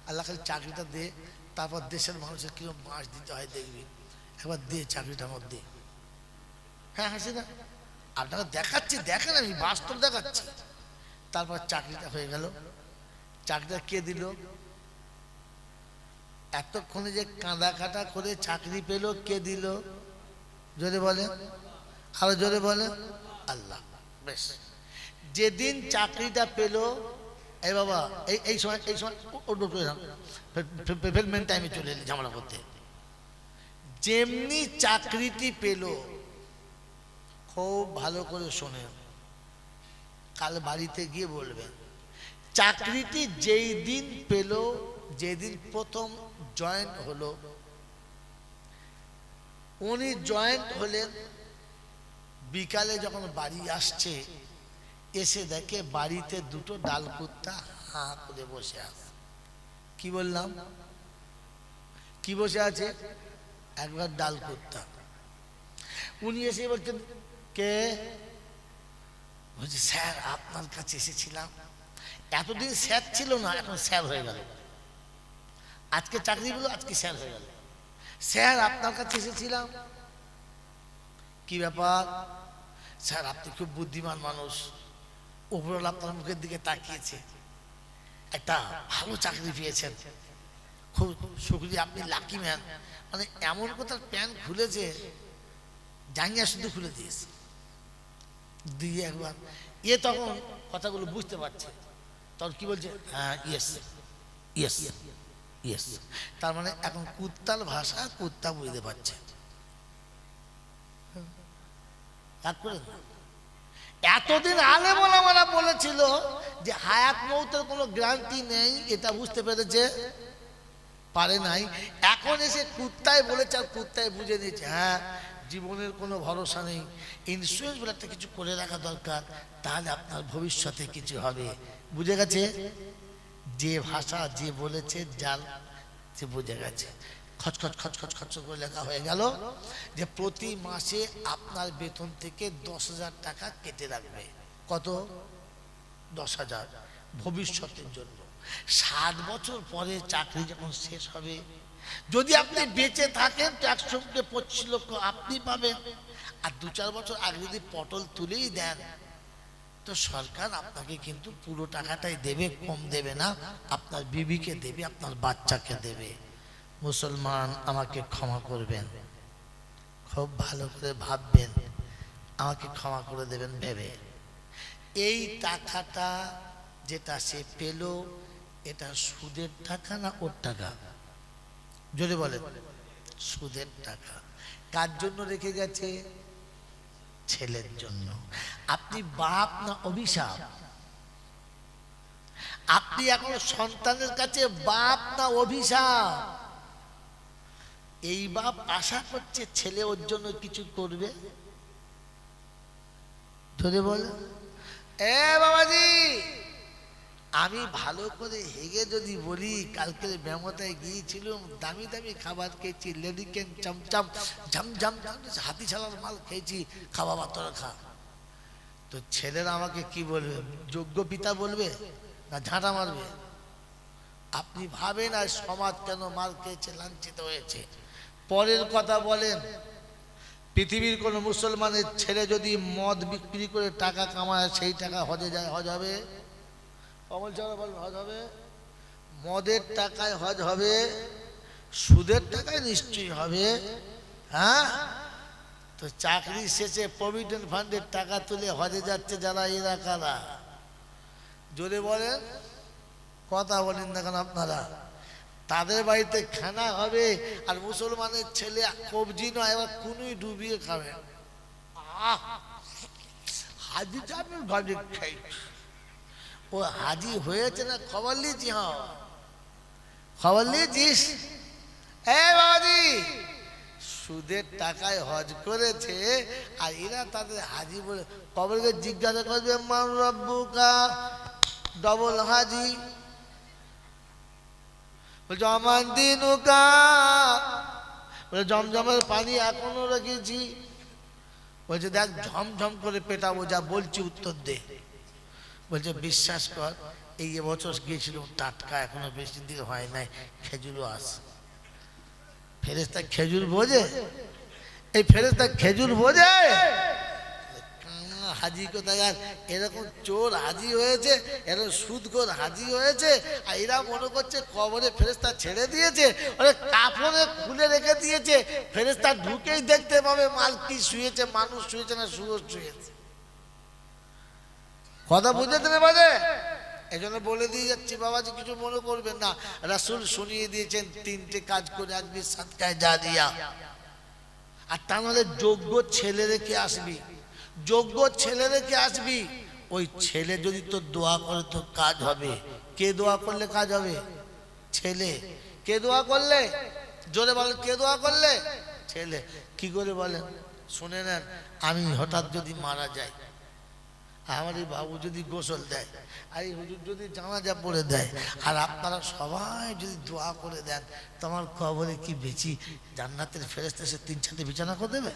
আল্লাহ খালি চাকরিটা দে, তারপর দেশের মানুষের কিরকম মাস দিতে হয় দেখবি, একবার দে চাকরিটা আমার দে। হ্যাঁ হাসি না, আপনাকে দেখাচ্ছি, দেখেন, আমি বাস্তব দেখাচ্ছি। তারপর চাকরিটা হয়ে গেল। চাকরিটা কে দিল? এতক্ষণে যে কাঁদা কাটা করে চাকরি পেল, কে দিল? জোরে বলে, আরো জোরে বলে, আল্লাহ। বেশ, যেদিন চাকরিটা পেল, এই বাবা এই সময় ফেলমেন্ট টাইমে চলে এলি ঝামেলা করতে। যেমনি চাকরিটি পেল, খুব ভালো করে শোনেন, কাল বাড়িতে গিয়ে বলবেন, চাকরিটি যেই দিন পেল, যেদিন প্রথম জয়েন্ট হলো, উনি জয়েন্ট হলেন, বিকালে যখন বাড়ি আসছে, এসে দেখে বাড়িতে দুটো ডাল কুত্তা হাঁ করে বসে আছে। কি বললাম? কি বসে আছে? একবার ডাল কুত্তা। উনি এসে বলছেন, কে? বলছে, স্যার আপনার কাছে এসেছিলাম। এতদিন স্যার ছিল না, এখন স্যার হয়ে গেল। আজকে চাকরি পেল, আজকে স্যার হয়ে গেল। স্যার আপনার কাছে এসেছিলাম। কি ব্যাপার? স্যার আপনি খুব বুদ্ধিমান মানুষ, উপরওয়ালা আপনার মুখের দিকে তাকিয়েছে, একটা ভালো চাকরি পেয়েছেন, খুব শুকরিয়া, আপনি লাকি ম্যান। মানে এমন কথা, প্যান্ট খুলেছে, জাঙ্গিয়া শুধু খুলে দিয়েছে, দিয়ে একবার তখন কথাগুলো বুঝতে পারছে, তখন কি বলছে? হ্যাঁ, ইয়েস ইয়েস ইয়েস। তার মানে এখন কুত্তার ভাষা কুত্তা বুঝতে পারছে। এতদিন আলেম ওলামারা বলেছিল যে হায়াত মৌতের কোনো গ্যারান্টি নেই, এটা বুঝতে পেরেছে? পারে নাই। এখন এসে কুত্তায় বলেছে, আর কুত্তায় বুঝে নিয়েছে, হ্যাঁ জীবনের কোনো ভরসা নেই, ইন্স্যুরেন্স বলে একটা কিছু করে রাখা দরকার, তাহলে আপনার ভবিষ্যতে কিছু হবে। বুঝে গেছে? যে ভাষা যে বলেছে, জাল সে বুঝে গেছে। খচখচ খচখচ খচ করে লেখা হয়ে গেল যে প্রতি মাসে আপনার বেতন থেকে 10,000 টাকা কেটে রাখবে। কত? 10,000 ভবিষ্যতের জন্য। 60 বছর পরে চাকরি যখন শেষ হবে, যদি আপনি বেঁচে থাকেন তো 125 লক্ষ আপনি পাবেন, আর 2-4 বছর আগে যদি পটল তুলেই দেন তো সরকার আপনাকে কিন্তু পুরো টাকাটাই দেবে, কম দেবে না, আপনার বিবিকে দেবে, আপনার বাচ্চাকে দেবে। মুসলমান আমাকে ক্ষমা করবেন, খুব ভালো করে ভাববেন, আমাকে ক্ষমা করে দেবেন ভেবে। এই টাকাটা যেটা সে পেল, এটা সুদের টাকা না ওর টাকা? যদি বলেন সুদের টাকা। কার জন্য রেখে গেছে? ছেলের জন্য। আপনি বাপ না অভিশাপ? আপনি এখন সন্তানের কাছে বাপ না অভিশাপ? এই বাপ আশা করছে ছেলে ওর জন্য কিছু করবে। ধরে বলে, এ বাবাজি, আমি ভালো করে হেগে যদি বলি, কালকে ব্যামতায় গিয়েছিলাম, দামি দামি খাবার খেয়েছি, লেডিকেন চমচম ঝমঝম হাতি ছালার মাল খেয়েছি, খাওয়া বাতরা খা। তো ছেলেরা আমাকে কি বলবে? যোগ্য পিতা বলবে না ঝাঁটা মারবে? আপনি ভাবেন আর সমাজ কেন মার খেয়েছে, লাঞ্ছিত হয়েছে। পরের কথা বলেন, পৃথিবীর কোন মুসলমানের ছেলে যদি মদ বিক্রি করে টাকা কামায়, সেই টাকা হজে যায়, হজ হবে? অমল চাওয়া বলেন, হজ হবে? মদের টাকায় হজ হবে? সুদের টাকায় নিশ্চয়ই হবে। হ্যাঁ, তো চাকরি শেষে প্রভিডেন্ট ফান্ডের টাকা তুলে হজে যাচ্ছে যারা, এরা কারা? জোরে বলেন, কথা বলেন না কেন আপনারা? তাদের বাড়িতে খানা হবে, আর মুসলমানের ছেলে কবজি নয়, এবার কোনই ডুবিয়ে খাবে। হাজি যাবেন ঘরে খাই, ও হাজি হয়েছে না খবর লিয়েছি? হ্যাঁ, খবর লিয়েছিস? এ বাবাজি, সুদের টাকায় হজ করেছে, আর এরা তাদের হাজি বলে কবরকে জিজ্ঞাসা করবে, মান রব্বুকা, ডবল হাজি। বলছে আমার দিনুকা, বলে জমজমের পানি এখনো রেখেছি। বলছে দেখ ঝমঝম করে পেটাবো, যা বলছি উত্তর দে। বলছে বিশ্বাস কর, এই বছর গিয়েছিল টাটকা, এখনো বেশি দিন হয় নাই, খেজুরও আছে। ফেরেশতা খেজুর বোঝে? এই ফেরেশতা খেজুর বোঝে? হাজি কোথাকার, এরকম চোর হাজি হয়েছে, এরকম সুদখোর হাজি হয়েছে, আর এরা মনে করছে কবরে ফেরেশতা ছেড়ে দিয়েছে, ওরে কাফনে খুলে রেখে দিয়েছে, ফেরেশতা ঢুকেই দেখতে পাবে মাল কি শুয়েছে, মানুষ শুয়েছে না শুয়োর শুয়েছে। কথা বুঝতে পারে? এই জন্য বলে দিয়ে যাচ্ছি বাবাজি, কিছু মনে করবেন না। রাসূল শুনিয়ে দিয়েছেন তিনটে কাজ করে আসবি সাদকায়ে জারিয়া। আর তা নাহলে যোগ্য ছেলে রেখে আসবি, যোগ্য ছেলে রেখে আসবি। ওই ছেলে যদি তোর দোয়া করে তো কাজ হবে। কে দোয়া করলে কাজ হবে? ছেলে। কে দোয়া করলে? জোরে বলেন, কে দোয়া করলে? ছেলে। কি করে বলেন? শুনে নেন, আমি হঠাৎ যদি মারা যাই, আমার এই বাবু যদি গোসল দেয়, আর এই হুজুর যদি জানাজা পড়ে দেয়, আর আপনারা সবাই যদি দোয়া করে দেন, তোমার কবরে কি বেশি জান্নাতের ফেরেশতা এসে 3-4টে বিছানা করে দেবে?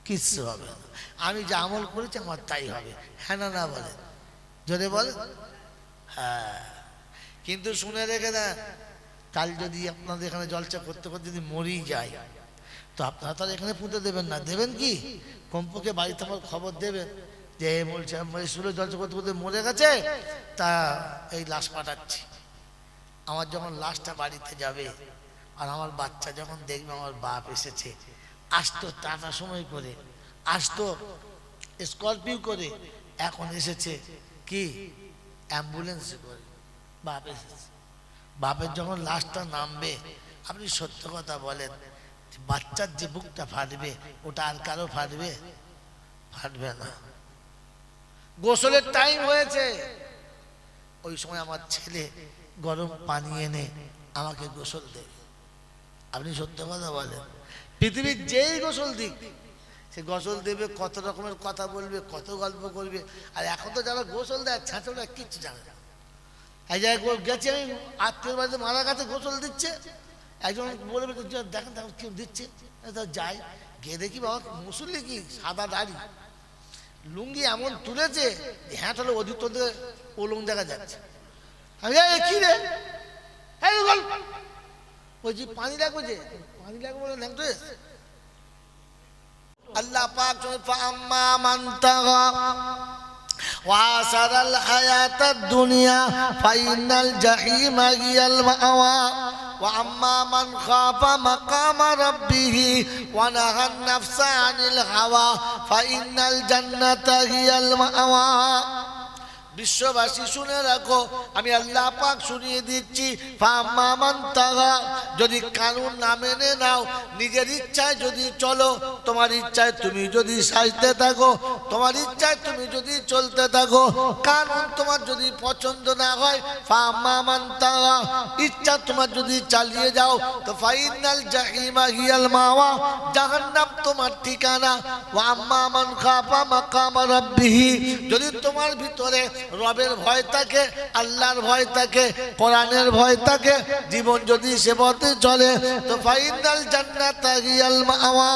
কিচ্ছু হবে না। আমি যা আমল করেছি আমার তাই হবে। হ্যাঁ না না বলে? যদি বলে হ্যাঁ। কিন্তু শুনে রেখে দেন, কাল যদি আপনাদের এখানে জলসা করতে করতে যদি মরি যায়, তো আপনারা তো এখানে পুঁতে দেবেন না। দেবেন কি? কমপক্ষে বাড়িতে আমার খবর দেবেন যে বলছে স্কুলে জলসা করতে করতে মরে গেছে, তা এই লাশ পাঠাচ্ছি। আমার যখন লাশটা বাড়িতে যাবে, আর আমার বাচ্চা যখন দেখবে আমার বাপ এসেছে, আসতো টাটা সময় করে, আসতো স্করপিও করে, এখন এসেছে কি অ্যাম্বুলেন্সে করে, বাপ এসেছে। বাপের যখন লাশটা নামবে, আপনি সত্য কথা বলেন, বাচ্চার যে বুকটা ফাটবে ওটা আর কারো ফাটবে? ফাটবে না। গোসলের টাইম হয়েছে, ওই সময় আমার ছেলে গরম পানি এনে আমাকে গোসল দেবে। আপনি সত্য কথা বলেন, পৃথিবীর যেই গোসল দিক, সে গোসল দেবে, কত রকমের কথা বলবে, কত গল্প করবে। আর এখন তো যারা গোসল দেয় ছাঁচোরা কিচ্ছু জানে না। এই জায়গায় গেছি আমি, আত্মীয় বাড়িতে মারা গেছে, গোসল দিচ্ছে, একজন বলবে দেখেন দেখেন কেউ দিচ্ছে, যাই গিয়ে দেখি বাবা মুসল্লি কি সাদা দাড়ি, লুঙ্গি এমন তুলেছে, হ্যাঁ তাহলে অধিক তোদের ওলং দেখা যাচ্ছে। আমি কি রে, বলছি পানি লাগবে, যে পানি লাগবে বলে দেখতে। আল্লাহ পাক ফাআম্মা মান তাগা وآثر الحياة الدنيا فإن الجحيم هي المأوى وأما من خاف مقام ربه ونهى النفس عن الهوى فإن الجنة هي المأوى। বিশ্ববাসী শুনে রাখো, আমি আল্লাহ পাক শুনিয়ে দিচ্ছি, ফাম্মা মান তাগা, যদি কানুন না মেনে নাও, নিজের ইচ্ছায় যদি চলো, তোমার ইচ্ছায় তুমি যদি সাজতে থাকো, তোমার ইচ্ছায় তুমি যদি চলতে থাকো, কানুন তোমার যদি পছন্দ না হয়, ফাম্মা মান তাগা, ইচ্ছা তোমার যদি চালিয়ে যাও, তো ফাইনাল জাহিমা হিয়াল মাওয়া, জাহান্নাম তোমার ঠিকানা। ওয়া আম্মা মান খাফা মাকাম রাব্বিহি, যদি তোমার ভিতরে রবের ভয় থাকে, আল্লাহর ভয় থাকে, কোরআনের ভয় থাকে, জীবন যদি সে পথে চলে, তো ফাইনাল জান্নাতা হিয়াল মাওয়া।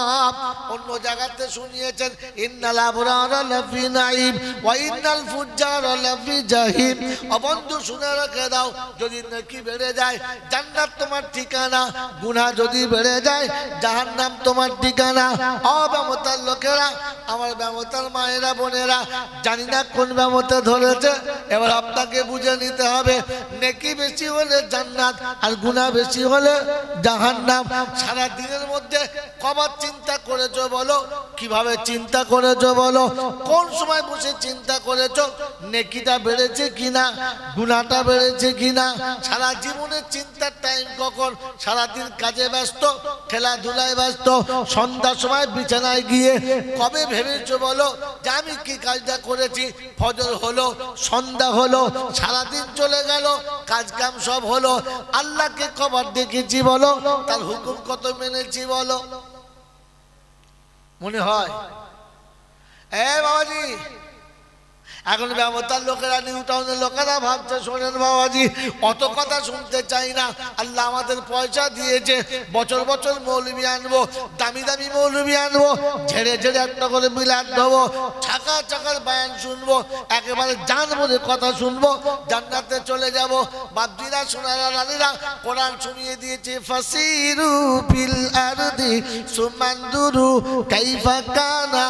অন্য জায়গাতে শুনিয়েছেন ইন্নাল আবরারা লাফি নাঈম ওয়া ইন্নাল ফুজ্জারা লাফি জাহিম। বন্ধু শুনে রেখে দাও, যদি নেকি বেড়ে যায় জান্নাত তোমার ঠিকানা, গুনাহ যদি বেড়ে যায় জাহান্নাম তোমার ঠিকানা। অব্যামতার লোকেরা, আমার ব্যামতার মায়েরা বোনেরা, জানি না কোন ব্যামতে ধরেছে, এবার আপনাকে বুঝে নিতে হবে, নেকি বেশি হলে জান্নাত আর গুনাহ বেশি হলে জাহান্নাম। সারা দিনের মধ্যে কবার চিন্তা করেছো বলো? কিভাবে চিন্তা করেছো বলো? কোন সময় বসে চিন্তা করেছো নেকিটা বেড়েছে কিনা, গুনাহটা বেড়েছে কিনা? সারা জীবনের চিন্তার টাইম কখন? সারাদিন কাজে ব্যস্ত, খেলাধুলায় ব্যস্ত, সন্ধ্যার সময় বিছানায় গিয়ে কবে ভেবেছো বলো যে আমি কি কাজটা করেছি? ফজর হলো, সন্ধ্যা হলো, সারাদিন চলে গেল, কাজ কাম সব হলো, আল্লাহকে কবার দেখেছি বলো? তার হুকুম কত মেনেছি বলো? মনে হয় এ বাবাজি এখন ব্যবতার লোকেরা, নিউ টাউনের লোকেরা ভাবছে শোনেন বাবাজি, অত কথা শুনতে চাই না, আল্লাহ আমাদের পয়সা দিয়েছে, বছর বছর মৌলবি আনবো, দামি দামি মৌলবি আনবো, ঝেড়ে ঝেড়ে একটা করে মিলাদ দেবো, ছাকা ছাকার বায়ান শুনবো, একেবারে জান বলে কথা শুনবো, জান্নাতে চলে যাবো। বাপজিরা, সোনারা, রানীরা, কোরআন শুনিয়ে দিয়েছে, ফাসিরু ফিল আরদি সুমানদুরু কাইফা কানা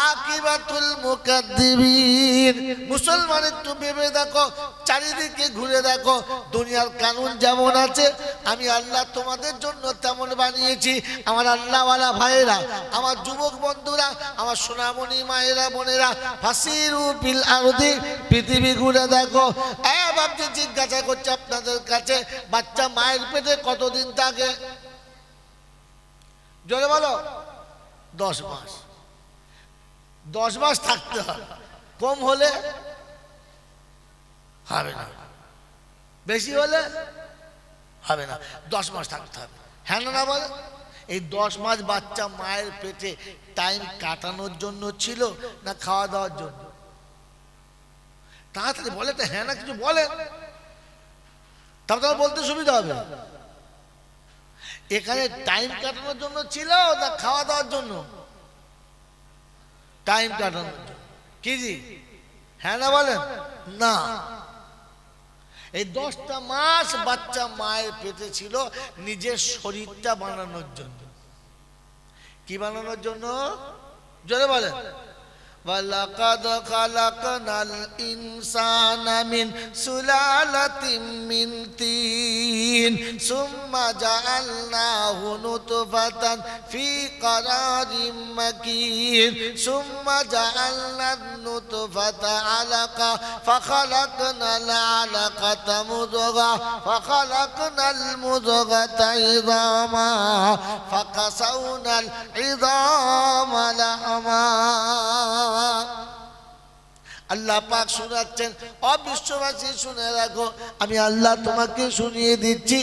আকিবাতুল মুকাদ্দিবিন। মুসলমান, একটু ভেবে দেখো, চারিদিকে ঘুরে দেখো, দুনিয়ার কানুন যেমন আছে আমি আল্লাহ তোমাদের জন্য তেমন বানিয়েছি। আমার আল্লাহওয়ালা ভাইয়েরা, আমার যুবক বন্ধুরা, আমার সোনামণি মায়েরা, বোনেরা, ফাসিরু ফিল আরদি, পৃথিবী ঘুরে দেখো। বাপজি জিজ্ঞাসা করছে আপনাদের কাছে, বাচ্চা মায়ের পেটে কতদিন থাকে? জোরে বলো। 10 মাস। 10 মাস থাকতে হবে, কম হলে হবে না, বেশি হলে হবে না, 10 মাস থাকতে হবে। হ্যাঁ না বলে? এই 10 মাস বাচ্চা মায়ের পেটে টাইম কাটানোর জন্য ছিল না খাওয়া দাওয়ার জন্য? তাড়াতাড়ি বলে তো, হ্যাঁ না কিছু বলে, তারপর বলতে সুবিধা হবে। এখানে টাইম কাটানোর জন্য ছিল না খাওয়া দাওয়ার জন্য? টাইম কাটানোর জন্য। কি জি, হ্যাঁ না বলেন? না, এই 10টা মাস বাচ্চা মায়ের পেটে ছিল নিজের শরীরটা বানানোর জন্য। কি বানানোর জন্য? জোরে বলেন। وَلَقَدْ خَلَقْنَا الْإِنسَانَ مِنْ سُلَالَةٍ مِنْ طِينٍ ثُمَّ جَعَلْنَاهُ نُطْفَةً فِي قَرَارٍ مَكِينٍ ثُمَّ جَعَلْنَا النُّطْفَةَ عَلَقَةً فَخَلَقْنَا الْعَلَقَةَ مُضْغَةً فَخَلَقْنَا الْمُضْغَةَ عِظَامًا فَكَسَوْنَا الْعِظَامَ لَحْمًا। আল্লাহ পাক শোনাচ্ছেন, অবিশ্ববাসী শুনে রাখো, আমি আল্লাহ তোমাকে শুনিয়ে দিচ্ছি।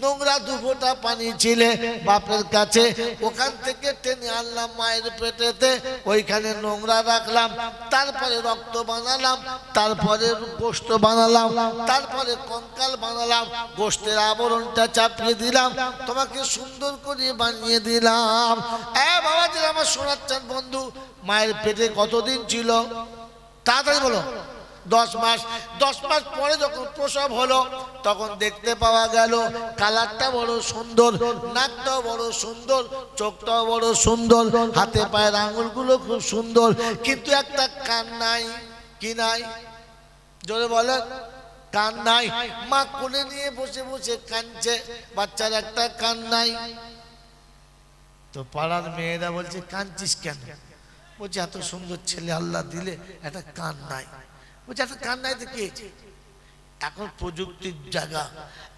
নোংরা 2 ফোঁটা পানি ছিলে বাপের কাছে, ওখান থেকে টেনে আনলাম মায়ের পেটেতে, ওইখানে নোংরা রাখলাম, তারপরে রক্ত বানালাম, তারপরে গোশত বানালাম, তারপরে কঙ্কাল বানালাম, গোশতের আবরণটা চাপিয়ে দিলাম, তোমাকে সুন্দর করে বানিয়ে দিলাম। বাবাজি আমার শোনাচ্ছেন বন্ধু, মায়ের পেটে কতদিন ছিল? তাড়াতাড়ি বলো। 10 মাস। 10 মাস পরে যখন প্রসব হলো, তখন দেখতে পাওয়া গেল কালারটা বড় সুন্দর, নাকটাও বড় সুন্দর, চোখটাও বড় সুন্দর, হাতে পায়ের আঙুলগুলো খুব সুন্দর, কিন্তু একটা কান নাই। কি নাই? জোরে বলেন। কান নাই। মা কোলে নিয়ে বসে বসে কাঁদছে, বাচ্চার একটা কান নাই। তো পাড়ার মেয়েরা বলছে, কাঁদছিস কেন? বলছে, এত সুন্দর ছেলে আল্লাহ দিলে, একটা কান নাই। বলছে, একটা কান নাই তো কি হয়েছে? এখন প্রযুক্তির জায়গা,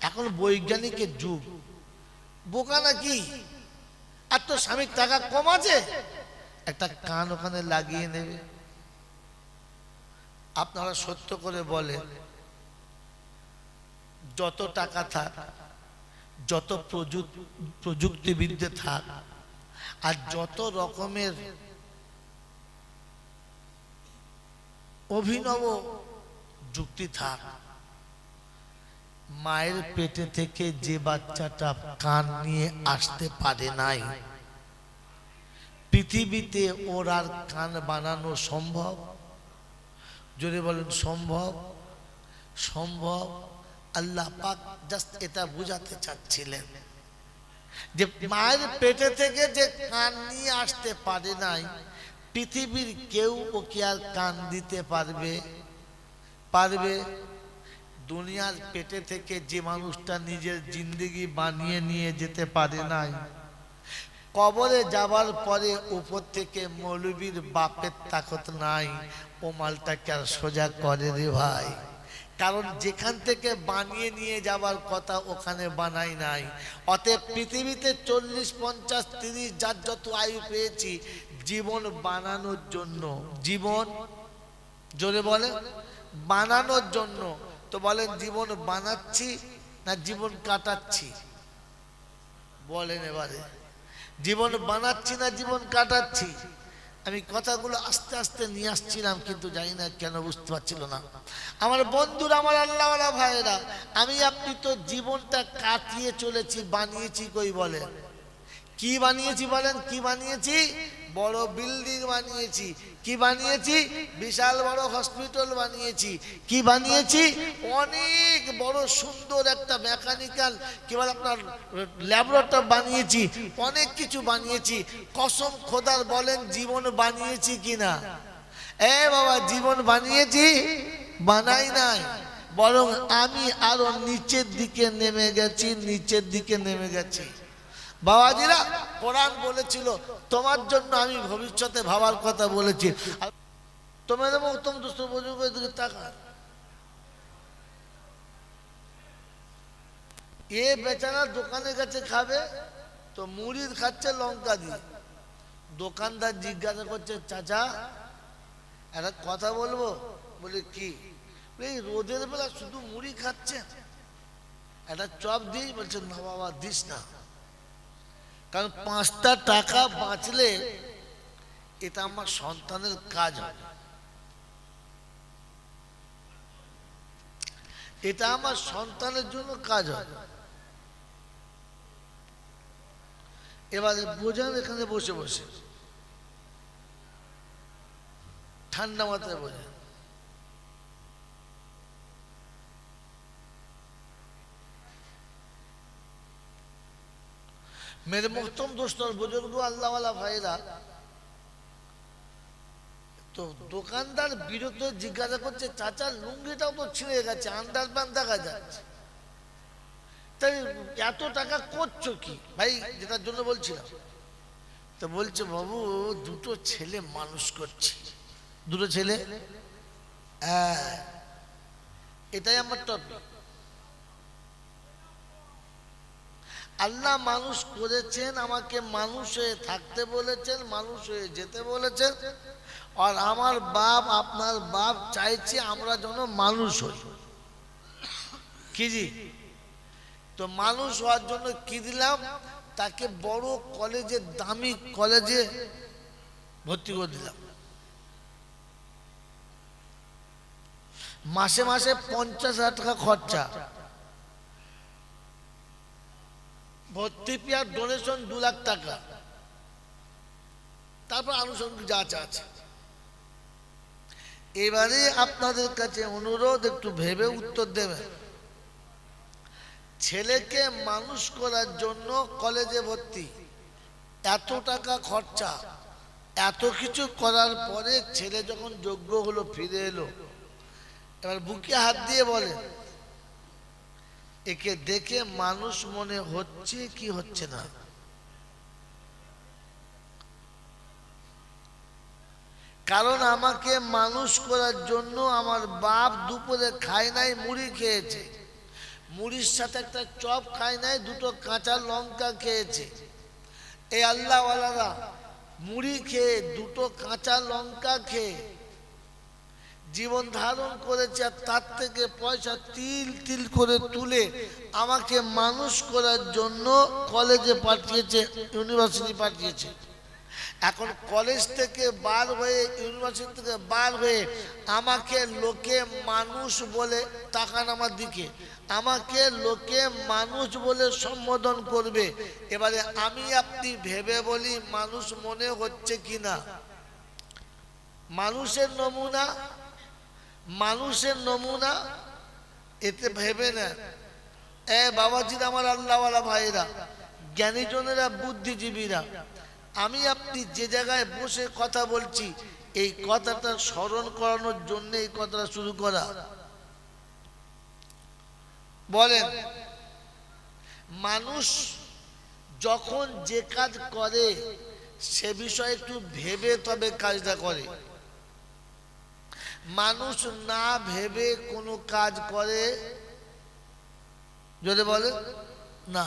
এখন বৈজ্ঞানিকের যুগ, বোকা নাকি? আর তো স্বামীর টাকা কম আছে, একটা কান ওখানে লাগিয়ে নেবে। আপনারা সত্য করে বলেন, যত টাকা থাক, যত প্রযুক্তিবিদ্যা থাক, আর যত রকমের অভিনব যুক্তি থাক, মায়ের পেটে থেকে যে বাচ্চাটা কান নিয়ে আসতে পারে নাই, পৃথিবীতে ওর আর কান বানানো সম্ভব? জোরে বলেন, সম্ভব? সম্ভব। আল্লাহ পাক জাস্ট এটা বুঝাতে চাচ্ছিলেন যে মায়ের পেটে থেকে যে কান নিয়ে আসতে পারে নাই, পৃথিবীর কেউ ওকে আর কান দিতে পারবে? পারবে? দুনিয়ার পেটে থেকে যে মানুষটা নিজের জিন্দেগি বানিয়ে নিয়ে যেতে পারে নাই, কবরে যাবার পরে উপর থেকে মৌলবীর বাপের তাকত নাই, ও মালটাকে আর সোজা করে রে ভাই। কারণ যেখান থেকে বানিয়ে নিয়ে যাবার কথা ওখানে বানাই নাই। অতএব পৃথিবীতে 40, 50, 30 যার যত আয়ু পেয়েছি, জীবন বানানোর জন্য। জীবন, জোরে বলে, বানানোর জন্য। তো বলেন, জীবন বানাচ্ছি না জীবন কাটাচ্ছি? বলেন এবারে, জীবন বানাচ্ছি না জীবন কাটাচ্ছি? আমি কথাগুলো আস্তে আস্তে নিয়ে আসছিলাম, কিন্তু জানি না কেন বুঝতে পারছিল না। আমার বন্ধুরা, আমার আল্লাহওয়ালা ভাইয়েরা, আমি আপনি তো জীবনটা কাটিয়ে চলেছি, বানিয়েছি কই বলেন? কি বানিয়েছি বলেন? কি বানিয়েছি? বড় বিল্ডিং বানিয়েছি। কি বানিয়েছি? বিশাল বড় হসপিটাল বানিয়েছি। কি বানিয়েছি? অনেক বড় সুন্দর একটা মেকানিক্যাল কি বলে আপনার ল্যাবরেটরি বানিয়েছি। অনেক কিছু বানিয়েছি। কসম খোদার বলেন, জীবন বানিয়েছি কিনা? এ বাবা, জীবন বানিয়েছি? বানাই নাই, বরং আমি আরো নিচের দিকে নেমে গেছি, নিচের দিকে নেমে গেছি। বাবাজিরা, কোরআন বলেছিল তোমার জন্য আমি ভবিষ্যতে ভাবার কথা বলেছি। তোমাদের উত্তম দুষ্ট বুজুর্গ দিকে তাকান, এ বেচারা দোকানে গেছে খাবে, তো মুড়ি খাচ্ছে লঙ্কা দিয়ে। দোকানদার জিজ্ঞাসা করছে, চাচা একটা কথা বলবো? বলে কি? এই রোদের বেলা শুধু মুড়ি খাচ্ছে, একটা চপ দিই। বলছে না বাবা, দিস না, কারণ 5টা টাকা বাঁচলে এটা আমার সন্তানের কাজ হবে, এটা আমার সন্তানের জন্য কাজ হবে। এবারে বোঝান, এখানে বসে বসে ঠান্ডা মাথায় বোঝান। मेरे मोहतरम दोस्तों और बुजुर्गों, अल्लाह वाला भाईरा, তো দোকানদার বিরুদ্ধে জিজ্ঞাসা করছে, চাচা লুঙ্গিটাও তো ছিঁড়ে গেছে, আন্ডারপ্যান্ট দেখা যাচ্ছে, তাই এত টাকা করছো কি ভাই? যেটার জন্য বলছিলাম, তো বলছে বাবু, দুটো ছেলে মানুষ করছি। দুটো ছেলে, এটাই আমার টপিক। আল্লাহ মানুষ করেছেন, আমাকে মানুষ হয়ে থাকতে বলেছেন, মানুষ হয়ে যেতে বলেছেন, আর আমার বাপ আপনার বাপ চাইছে আমরা যেন মানুষ হই। কি জি? তো মানুষ হওয়ার জন্য কি দিলাম? তাকে বড় কলেজে, দামি কলেজে ভর্তি করে দিলাম। মাসে মাসে 50,000 টাকা খরচা, ভর্তি ফি আর ডোনেশন 2 লাখ টাকা, তারপর আনুষঙ্গিক যা আছে। এবারে আপনাদের কাছে অনুরোধ, একটু ভেবে উত্তর দেবেন। ছেলেকে মানুষ করার জন্য কলেজে ভর্তি, এত টাকা খরচা, এত কিছু করার পরে ছেলে যখন যোগ্য হলো, ফিরে এলো, এবার বুকে হাত দিয়ে বলে, একে দেখে মানুষ মনে হচ্ছে কি হচ্ছে না? কারণ আমাকে মানুষ করার জন্য আমার বাপ দুপুরে খায় নাই, মুড়ি খেয়েছে, মুড়ির সাথে একটা চপ খায় নাই, 2টো কাঁচা লঙ্কা খেয়েছে। এই আল্লাহওয়ালারা মুড়ি খেয়ে, 2টো কাঁচা লঙ্কা খেয়ে জীবন ধারণ করেছে, আর তার থেকে পয়সা তিল তিল করে তুলে আমাকে মানুষ করার জন্য কলেজে পাঠিয়েছে, ইউনিভার্সিটি পাঠিয়েছে। এখন কলেজ থেকে বার হয়ে, ইউনিভার্সিটি থেকে বার হয়ে আমাকে লোকে মানুষ বলে, তাকান আমার দিকে, আমাকে লোকে মানুষ বলে সম্বোধন করবে। এবারে আমি আপনি ভেবে বলি, মানুষ মনে হচ্ছে কিনা? মানুষের নমুনা, মানুষের নমুনা, এতে ভেবে না। বাবাজিরা, আমার আল্লাহওয়ালা ভাইরা, জ্ঞানীজনেরা, বুদ্ধিজীবীরা, আমি আপনি যে জায়গায় বসে কথা বলছি, এই কথাটা স্মরণ করানোর জন্য এই কথাটা শুরু করা। বলেন, মানুষ যখন যে কাজ করে সে বিষয়ে একটু ভেবে তবে কাজটা করে। মানুষ না ভেবে কোনো কাজ করে? যদি বলে না।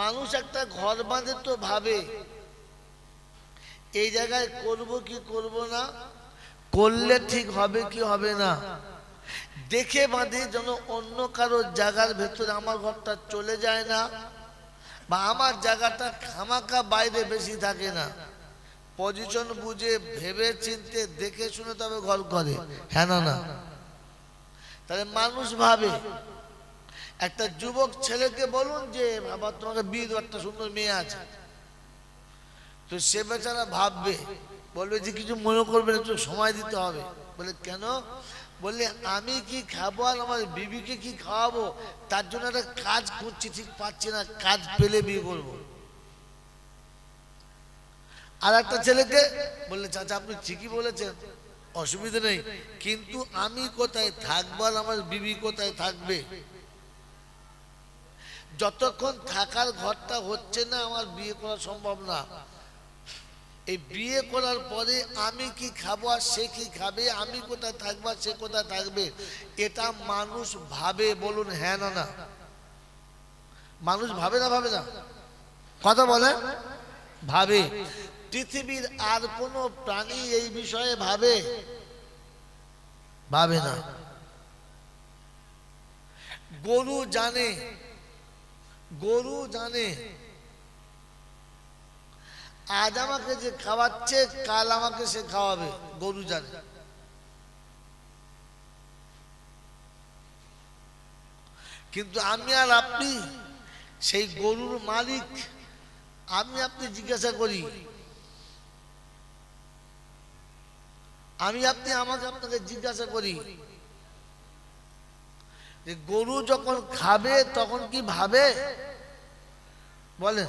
মানুষ একটা ঘর বাঁধে তো ভাবে এই জায়গায় করব কি করব না, করলে ঠিক হবে কি হবে না, দেখে বাঁধে যেন অন্য কারো জায়গার ভেতরে আমার ঘরটা চলে যায় না, বা আমার জায়গাটা খামাকা বাইরে বেশি থাকে না। পজিশন বুঝে ভেবে চিনতে দেখে শুনে তবে ঘর করে, হ্যাঁ না না? তাহলে মানুষ ভাবে, একটা যুবক ছেলেকে বলুন যে বাবা তোমাকে বিয়ে দেবো, একটা সুন্দর মেয়ে আছে, তো সে বেচারা ভাববে, বলবে যে কিছু মনে করবেন, একটু সময় দিতে হবে। বলে কেন? বললে আমি কি খাবো আর আমার বিবিকে কি খাওয়াবো, তার জন্য একটা কাজ করছি, ঠিক পাচ্ছি না, কাজ পেলে বিয়ে করবো। আর একটা ছেলেকে বললে চাচা আপনি ঠিকই বলেছেন, অসুবিধা নেই, কিন্তু আমি কোথায় থাকবো আর আমার বিবি কোথায় থাকবে? যতক্ষণ থাকার ঘরটা হচ্ছে না আমার বিয়ে করা সম্ভব না। এই বিয়ে করার পরে আমি কি খাবো আর সে কি খাবে, আমি কোথায় থাকবো আর সে কোথায় থাকবে, এটা মানুষ ভাবে, বলুন হ্যাঁ না না? মানুষ ভাবে না ভাবে না? কথা বলে ভাবে। পৃথিবীর আর কোন প্রাণী এই বিষয়ে ভাবে? ভাবে না। গরু জানে, গরু জানে আজ আমাকে যে খাওয়াচ্ছে কাল আমাকে সে খাওয়াবে, গরু জানে। কিন্তু আমি আর আপনি সেই গরুর মালিক, আমি আপনি জিজ্ঞাসা করি, আমি আপনি আমাকে আপনাকে জিজ্ঞাসা করি যে গরু যখন খাবে তখন কি ভাবে? বলেন,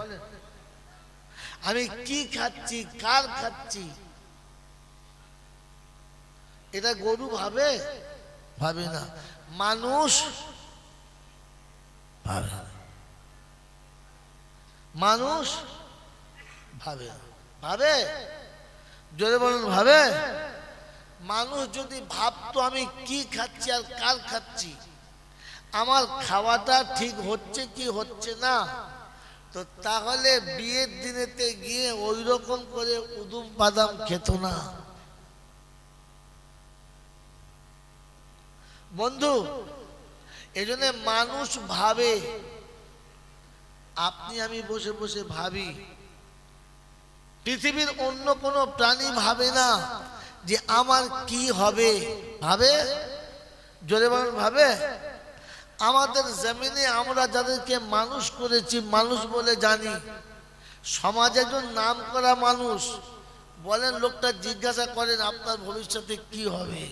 আমি কি খাচ্ছি, কার খাচ্ছি, এটা গরু ভাবে? ভাবে না। মানুষ ভাবে না, মানুষ ভাবে না। ভাবে? জোরে বলুন ভাবে? মানুষ যদি ভাবতো আমি কি খাচ্ছি আর কার খাচ্ছি, আমার খাওয়াটা ঠিক হচ্ছে কি হচ্ছে না, তো তাহলে বিয়ের দিনেতে গিয়ে ওই রকম করে উদুম বাদাম খেত না। বন্ধু, এজন্য মানুষ ভাবে, আপনি আমি বসে বসে ভাবি। পৃথিবীর অন্য কোনো প্রাণী ভাবে না যে আমার কি হবে। ভাবে? জোরে বলুন ভাবে? আমাদের জমিনে আমরা যাদেরকে মানুষ করেছি মানুষ বলে জানি, সমাজে একজন নাম করা মানুষ, বলেন লোকটা জিজ্ঞাসা করেন আপনার ভবিষ্যতে কি হবে,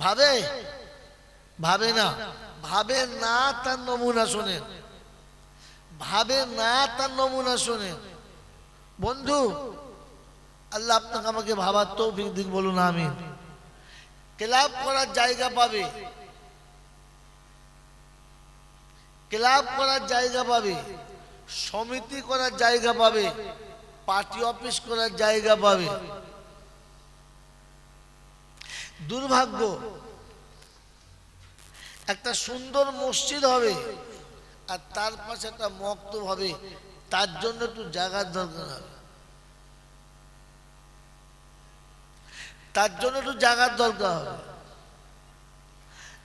ভাবে? ভাবে না। ভাবে না তার নমুনা শোনেন, ভাবে না তার নমুনা শোনেন। বন্ধু, আল্লাহ আপনাকে আমাকে ভাবার তৌফিক দিক, বলুন আমিন। ক্লাব করার জায়গা পাবে, ক্লাব করার জায়গা পাবে, সমিতি করার জায়গা পাবে, পার্টি অফিস করার জায়গা পাবে। দুর্ভাগ্য, একটা সুন্দর মসজিদ হবে আর তার পাশে একটা মক্তব হবে, তার জন্য একটু জায়গার দরকার হবে, তার জন্য একটু জায়গার দরকার হবে।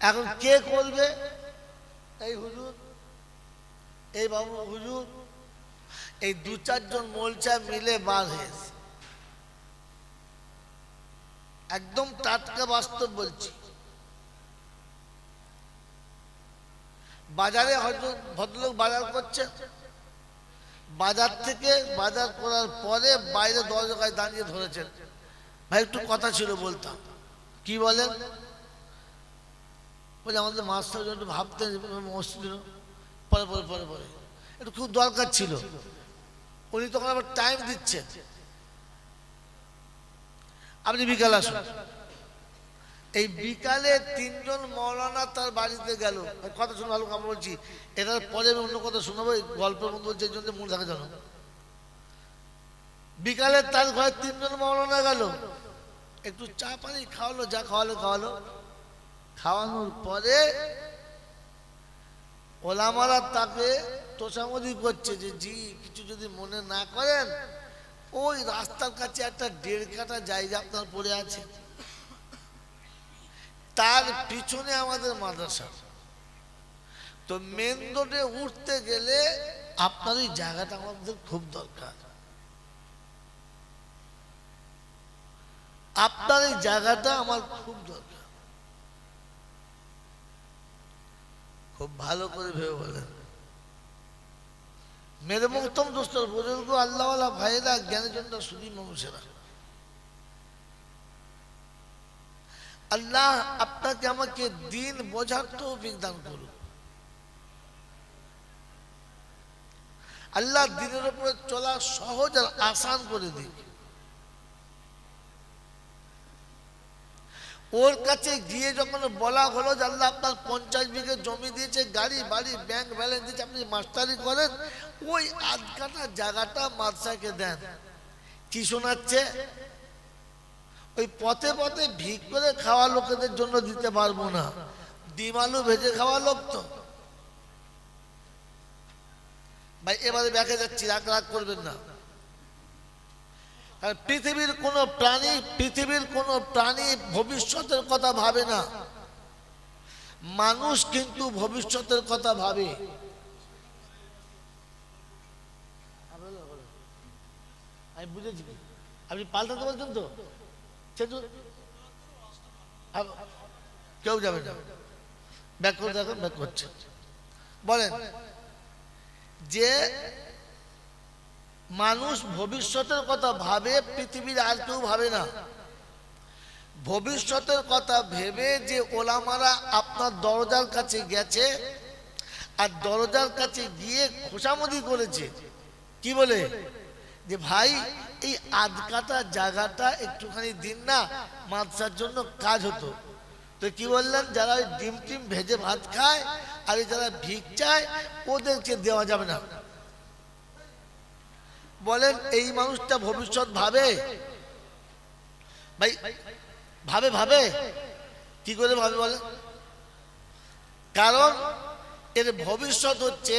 এখন কে করবে? এই হুজুর, এই বাবু হুজুর, এই দু চারজন মোলচা মিলে বার হয়েছে, একদম টাটকা বাস্তব বলছি। বাজারে হয়তো ভদ্রলোক বাজার করছে, বাজার থেকে বাজার করার পরে বাইরে দরজায় দাঁড়িয়ে ধরেছেন, ভাই একটু কথা ছিল বলতাম। কি বলেন? বলে আমাদের মাস্টার একটু ভাবতেন মসজিদ, পরে পরে পরে পরে একটু খুব দরকার ছিল। উনি তখন আবার টাইম দিচ্ছেন, আপনি বিকাল আসুন। এই বিকালে তিনজন মৌলানা তার বাড়িতে গেল, কথা শুনে ভালো কাম বলছি, এটার পরে আমি অন্য কথা শোনাবো, এই গল্পের মধ্যে বলছি, এই জন্য মনে থাকে জানো। বিকালে তার ঘরে তিনজন মৌলানা গেল, একটু চা পানি খাওয়ালো, যা খাওয়ালো খাওয়ালো। খাওয়ানোর পরে ওলামারা তাকে তোষামদি করছে যে জি কিছু যদি মনে না করেন, ওই রাস্তার কাছে একটা 1.5 কাঠা জায়গা আপনার পড়ে আছে, তার পিছনে আমাদের মাদ্রাসা, তো মেন রোডে উঠতে গেলে আপনার এই জায়গাটা আমাদের খুব দরকার। আপনার এই জায়গাটা আমার খুব দরকার। খুব ভালো করে ভেবে বলেন। মেরে মোহতম দোস্তর বুজুর্গ আল্লাহওয়ালা ভাইয়েরা, জ্ঞানীজনরা, সুদী মানুষেরা, আল্লাহ আপনাকে আমাকে দিন বোঝার তৌফিক দান করুন। আল্লাহ দিনের উপরে চলা সহজ আর আসান করে দিন। ওর কাছে গিয়ে যখন বলা হলো যে আল্লাহ আপনার 50 বিঘে জমি দিয়েছে, গাড়ি বাড়ি ব্যাংক ব্যালেন্স দিয়েছে, আপনি মাস্টারি করেন, ওই আধ কাটা জায়গাটা মাদ্রাসাকে দেন। কি শোনাচ্ছে? ওই পথে পথে ভিক করে খাওয়া লোকেদের জন্য দিতে পারবো না, ডিম আলু ভেজে খাওয়া লোক তো ভাই। এবারে ব্যাকে যাচ্ছি, রাগ রাগ করবেন না। পৃথিবীর কোন প্রাণী ভবিষ্যতের কথা ভাবে না, মানুষ কিন্তু ভবিষ্যতের কথা ভাবে। আমি বুঝেছি, আপনি পাল্টাতে বলছেন তো, কেউ যাবে না। ব্যাক করে দেখুন, ব্যাক করছে। বলেন যে মানুষ ভবিষ্যতের কথা ভাবে, পৃথিবীর আর কেউ ভাবে না। ভবিষ্যতের কথা ভেবে যে ওলামারা আপনার দরজার কাছে গেছে, আর দরজার কাছে গিয়ে খোসামদি করেছে, কি বলে যে ভাই এই আধ কাটা জায়গাটা একটুখানি দিন না, মাদ্রাসার জন্য কাজ হতো। তো কি বললেন? যারা ওই ডিম টিম ভেজে ভাত খায় আর যারা ভিক চায় ওদেরকে দেওয়া যাবে না। বলেন এই মানুষটা ভবিষ্যৎ ভাবে? ভাই ভাবে কি করে ভাবে বলেন? কারণ এর ভবিষ্যৎ হচ্ছে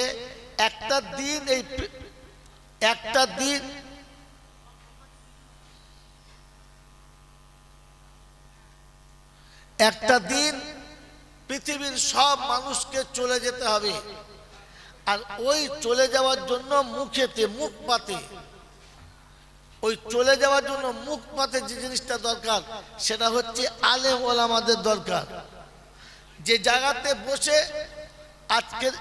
একটা দিন, একটা দিন পৃথিবীর সব মানুষকে চলে যেতে হবে। আর ওই চলে যাওয়ার জন্য মুখ পাতে, ওই চলে যাওয়ার জন্য মুখ পাতে যে জিনিসটা দরকার সেটা হচ্ছে আলেম ওলামাদের দরকার। যে জায়গাতে বসে আজকের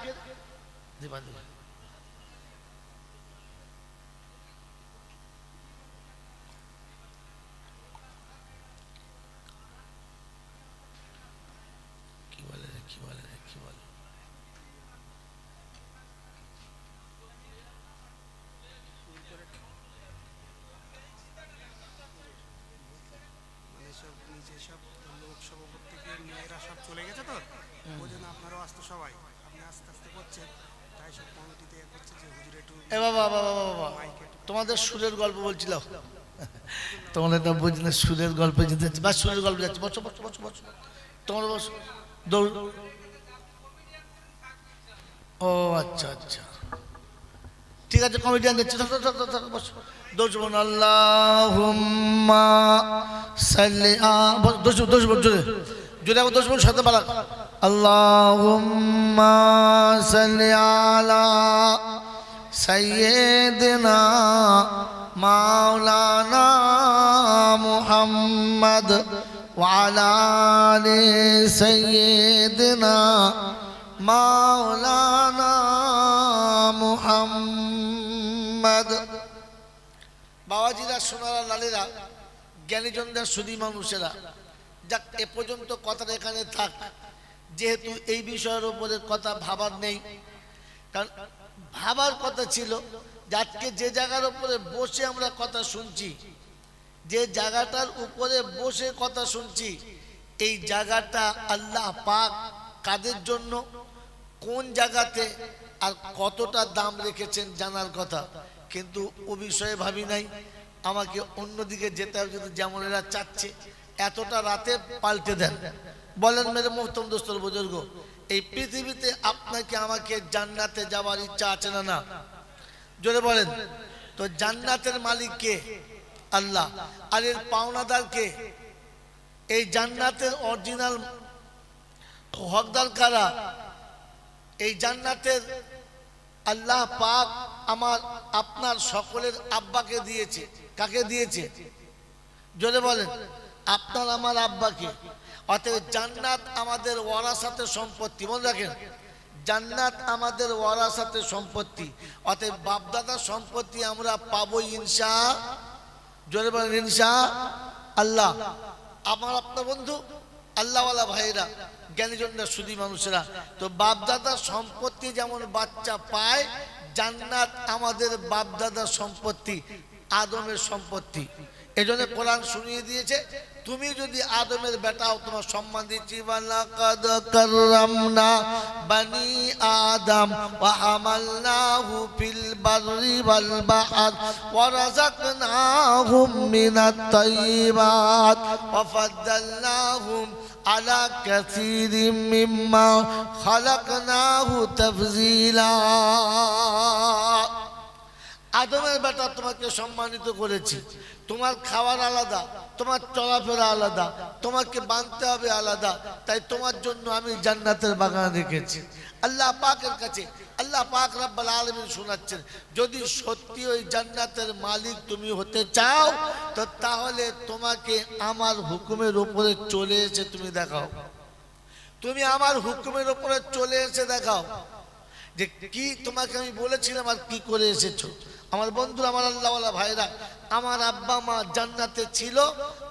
তোমাদের সুরের গল্প বলছিলাম, তোমাদের না বুঝি না, সুরের গল্পে যেতে বা সুরের গল্প যাচ্ছে। বসো বসো বসো বসো, তোমার বসো। দৌড়। ও আচ্ছা আচ্ছা, ঠিক আছে, কমেডিয়ান যাচ্ছে, বসো। দৌড়। আল্লাহুম্মা সাল্লি জোরে জোরে দোষ বল, সাথে পালা। আল্লাহুম্মা সাল্লি আলা সাইয়্যিদিনা মাওলানা মুহাম্মদ ওয়া আলা আলি সাইয়্যিদিনা মাওলানা মুহাম্মদ। বাবাজিরা, সোনারা, লালেরা, জ্ঞানীজনরা, সুধী মানুষেরা, যাক এ পর্যন্ত কথাটা এখানে থাক। যেহেতু এই বিষয়ের উপরে কথা ভাবার নেই, কারণ ভাবার কথা ছিল যে আজকে যে জায়গার উপরে বসে আমরা কথা শুনছি, যে জায়গাটার উপরে বসে কথা শুনছি, এই জায়গাটা আল্লাহ পাক কাদের জন্য, কোন জায়গাতে আর কতটা দাম রেখেছেন জানার কথা, কিন্তু ও বিষয়ে ভাবি নাই। আমাকে অন্যদিকে যেতে হবে, কিন্তু যেমন এরা চাচ্ছে এতটা রাতে পাল্টে দেন। বলেন মেরে মোহতম দোস্তর বুজুর্গ, এই পৃথিবীতে আপনাকে আমাকে জান্নাতে যাওয়ার ইচ্ছা আছে না? না, জোরে বলেন। তো জান্নাতের মালিক কে? আল্লাহ। আর এর পাওনাদার কে? এই জান্নাতের অরিজিনাল হকদার কারা? এই জান্নাতের আল্লাহ পাক আমার আপনার সকলের আব্বাকে দিয়েছে। কাকে দিয়েছে? জোরে বলেন। আপনার আমার আব্বাকে। অতএব জান্নাত আমাদের ওয়ারাসাতের সম্পত্তি, মনে রাখেন, জান্নাত আমাদের ওয়ারাসাতের সম্পত্তি। অতএব বাপদাদার সম্পত্তি আমরা পাবো ইনশাআল্লাহ। জোরে বলেন ইনশাআল্লাহ। আমার আপনার বন্ধু আল্লাহওয়ালা ভাইরা, জ্ঞানীজনরা, সুধী মানুষেরা, তো বাপদাদার সম্পত্তি যেমন বাচ্চা পায়, জান্নাত আমাদের বাপদাদার সম্পত্তি, আদমের সম্পত্তি। এজন্য কোরআন শুনিয়ে দিয়েছে, তুমি যদি আদমের বেটা হও তোমার সম্মান দিচ্ছি। ওয়ালাকাদ কাররামনা বানি আদম ওয়া হামালনাহু ফিল বাররি ওয়াল বাহর ওয়া রাযাকনাহুম মিনাত তাইয়্যিবাত ওয়া ফাদ্দালনাহুম আলা কাসীরিম মিম্মা খালাকনাহু তাফযীলা। আদমের বেটা তোমাকে সম্মানিত করেছি, তোমার খাওয়ার আলাদা, তোমার চলাফেরা আলাদা, তোমাকে বাঁধতে হবে আলাদা, তাই তোমার জন্য আমি জান্নাতের বাগান রেখেছি। আল্লাহ পাকের কাছে আল্লাহ পাক রব্বুল আলামিন শোনাচ্ছেন, যদি সত্যি ওই জান্নাতের মালিক তুমি হতে চাও, তো তাহলে তোমাকে আমার হুকুমের উপরে চলে এসে তুমি দেখাও। তুমি আমার হুকুমের উপরে চলে এসে দেখাও যে কি তোমাকে আমি বলেছিলাম আর কি করে এসেছো। আমার বন্ধু, আমার আল্লাহওয়ালা ভাইরা, আমার আব্বা মা জান্নাতে ছিল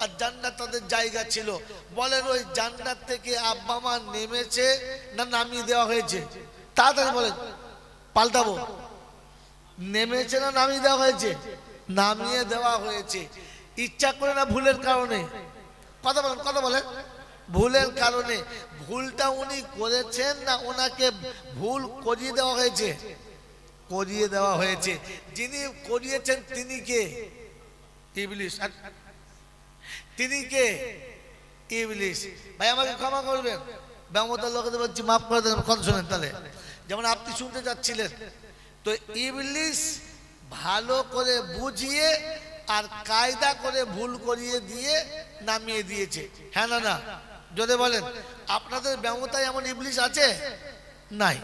আর জান্নাত তাদের জায়গা ছিল। বলেন ওই জান্নাত থেকে আব্বা মা নেমেছে না নামিয়ে দেওয়া হয়েছে? তাড়াতাড়ি বলেন, পাল্টাবো। নেমেছে না নামিয়ে দেওয়া হয়েছে? নামিয়ে দেওয়া হয়েছে। ইচ্ছা করে না ভুলের কারণে? কথা বলেন, কথা বলেন। ভুলের কারণে। ভুলটা উনি করেছেন না ওনাকে ভুল করিয়ে দেওয়া হয়েছে? করিয়ে দেওয়া হয়েছে। যিনি করিয়েছেন তিনি কে? ইবলিস। তিনি কে? ইবলিস। ভাই আমাকে ক্ষমা করবেন, ব্যামতার লোকেদের বলছি মাফ করে দেন, কথা শোনেন তাহলে। যেমন আপনি শুনতে যাচ্ছিলেন, তো ইবলিস ভালো করে বুঝিয়ে আর কায়দা করে ভুল করিয়ে দিয়ে নামিয়ে দিয়েছে। হ্যাঁ না না? যদি বলেন আপনাদের ব্যামতায় এমন ইবলিস আছে? নাই।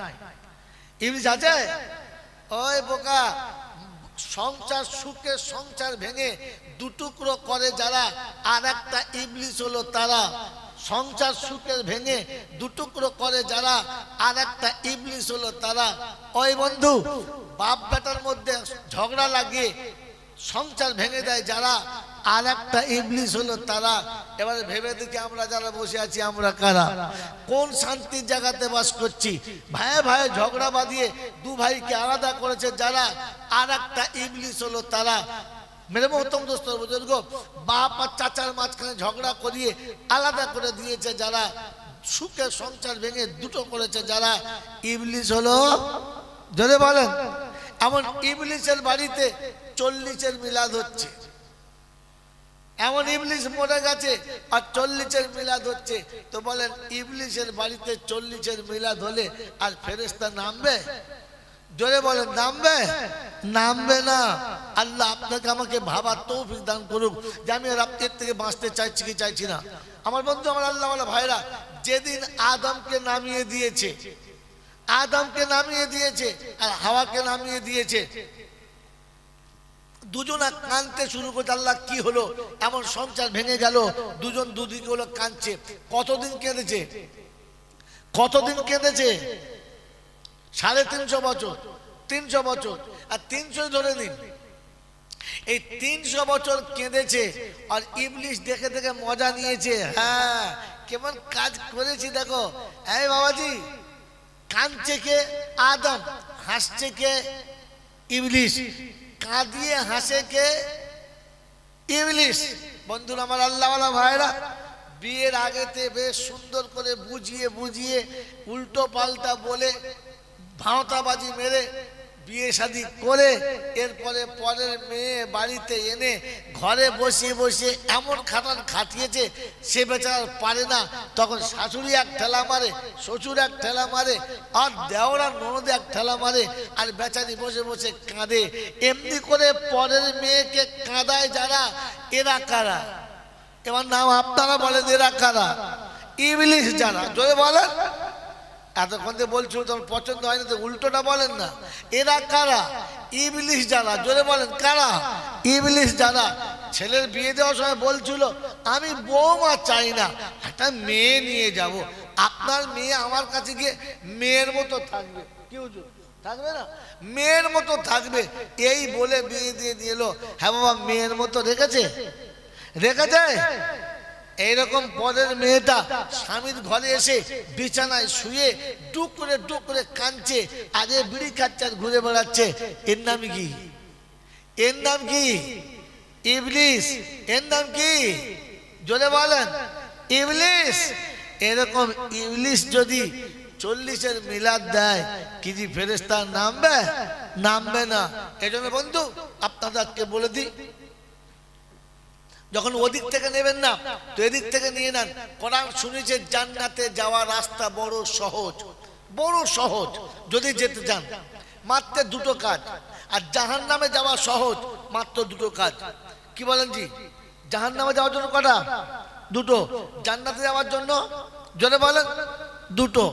ইবলিস আছে? ওই বোকা, সংসার সুখে সংসার ভেঙে দুটুকরো করে যারা, আর একটা ইবলিস হলো তারা। সংসার সুখের ভেঙে দুটুকরো করে যারা, আর একটা ইবলিস হলো তারা। ওই বন্ধু, বাপ বেটার মধ্যে ঝগড়া লাগিয়ে সংসার ভেঙে দেয় যারা, আর একটা ইবলিস হলো তারা। এবারে ভেবে দেখি আমরা যারা বসে আছি আমরা কারা? কোন শান্তির জায়গাতে বাস করছি? ভাই ভাই ঝগড়া বাঁধিয়ে দু ভাইকে আলাদা করেছে যারা, আর একটা ইবলিস হলো তারা। মেরে মহতম দোস্ত বুজুর্গ, বাপ আর চাচার মাঝখানে ঝগড়া করিয়ে আলাদা করে দিয়েছে যারা, সুখের সংসার ভেঙে দুটো করেছে যারা, ইবলিস হলো। যদি বলেন, এমন ইবলিসের বাড়িতে 40-এর মিলাদ হচ্ছে। এমন ইবলিস মরে গেছে আর 40-এর মিলাদ হচ্ছে। তো বলেন ইবলিসের বাড়িতে 40-এর মিলাদ হলে আর ফেরেশতা নামবে? জোরে বলেন, নামবে? নামবে না। আল্লাহ আপনাকে আমাকে ভাবার তৌফিক দান করুক যে আমি রাতের থেকে বাঁচতে চাইছি কি চাইছি না। আমার বন্ধু, আমার আল্লাহওয়ালা ভাইরা, যেদিন আদমকে নামিয়ে দিয়েছে, আদমকে নামিয়ে দিয়েছে আর হাওয়াকে নামিয়ে দিয়েছে, দুজনা কাঁদতে শুরু করছে। আল্লাহ কি হলো, এমন সংসার ভেঙে গেল, দুজন দুদিকে হলো কাঁদছে। কতদিন কেঁদেছে? কতদিন কেঁদেছে? 350 বছর। 300 বছর আর 300 ধরে নিন, এই 300 বছর কেঁদেছে। আর ইবলিস দেখে দেখে মজা নিয়েছে। হ্যাঁ, কেমন কাজ করেছি দেখো। এই বাবাজি, কাঁদছে কে? আদম। হাসছে কে? ইবলিস। কাঁদিয়ে হাসে কে? ইবলিস। বন্ধুরা, আমার আল্লাহওয়ালা ভাইরা, বিয়ের আগেতে বেশ সুন্দর করে বুঝিয়ে বুঝিয়ে উল্টো পাল্টা বলে ভাঁওতাবাজি মেরে বিয়ে শাদী করে এরপরে পরের মেয়ে বাড়িতে এনে ঘরে বসিয়ে বসিয়ে এমন খাটান খাটিয়েছে সে বেচারা পারে না। তখন শাশুড়ি এক ঠেলা মারে, শ্বশুর এক ঠেলা মারে, আর দেওরা ননদ এক ঠেলা মারে, আর বেচারি বসে বসে কাঁদে। এমনি করে পরের মেয়েকে কাঁদায় যারা, এরা কারা? এবার নাম আপনারা বলেন, এরা কারা? ইবলিস যারা। জোরে বলেন। এতক্ষণ যে বলছো তোমার পছন্দ হয়নি তো উল্টোটা বলেন না। এরা কারা? ইবলিস যারা। জোরে বলেন, কারা? ইবলিস যারা। ছেলের বিয়ে দেওয়ার সময় বলছিল আমি বৌমা চাই না, একটা মেয়ে নিয়ে যাব। আপনার মেয়ে আমার কাছে গিয়ে মেয়ের মতো থাকবে, কি হুজুর থাকবে না? মেয়ের মতো থাকবে, এই বলে বিয়ে দিয়ে দিল। হ্যাঁ বাবা, মেয়ের মতো রেখেছে? এইরকম পরের মেয়েটা স্বামীর ঘরে এসে বিছানায় শুয়ে ডুক করে কাঁদছে, আগে বিড়ি খাচ্ছে আর ঘুরে বেড়াচ্ছে। এর নাম কি? এর নাম কি? ইবলিস। এর নাম কি? জোরে বলেন, ইবলিস। এরকম ইবলিস যদি 40-এর মিলাদ দেয়, কি যে ফেরেশতা নামবে? নামবে না। এজন্য বন্ধু আপনাদেরকে বলে দিই, যখন ওদিক থেকে নেবেন না তো এদিক থেকে নিয়ে নেন। কোরআন শুনেছে জান্নাতে যাওয়ার রাস্তা বড় সহজ, বড় সহজ। যদি যেতে চান মাত্র দুটো কাজ, আর জাহান্নামে যাওয়া সহজ মাত্র দুটো কাজ। কি বলেন জি? জাহান্নামে যাওয়ার জন্য কটা? দুটো। জান্নাতে যাওয়ার জন্য জোরে বলেন দুটো।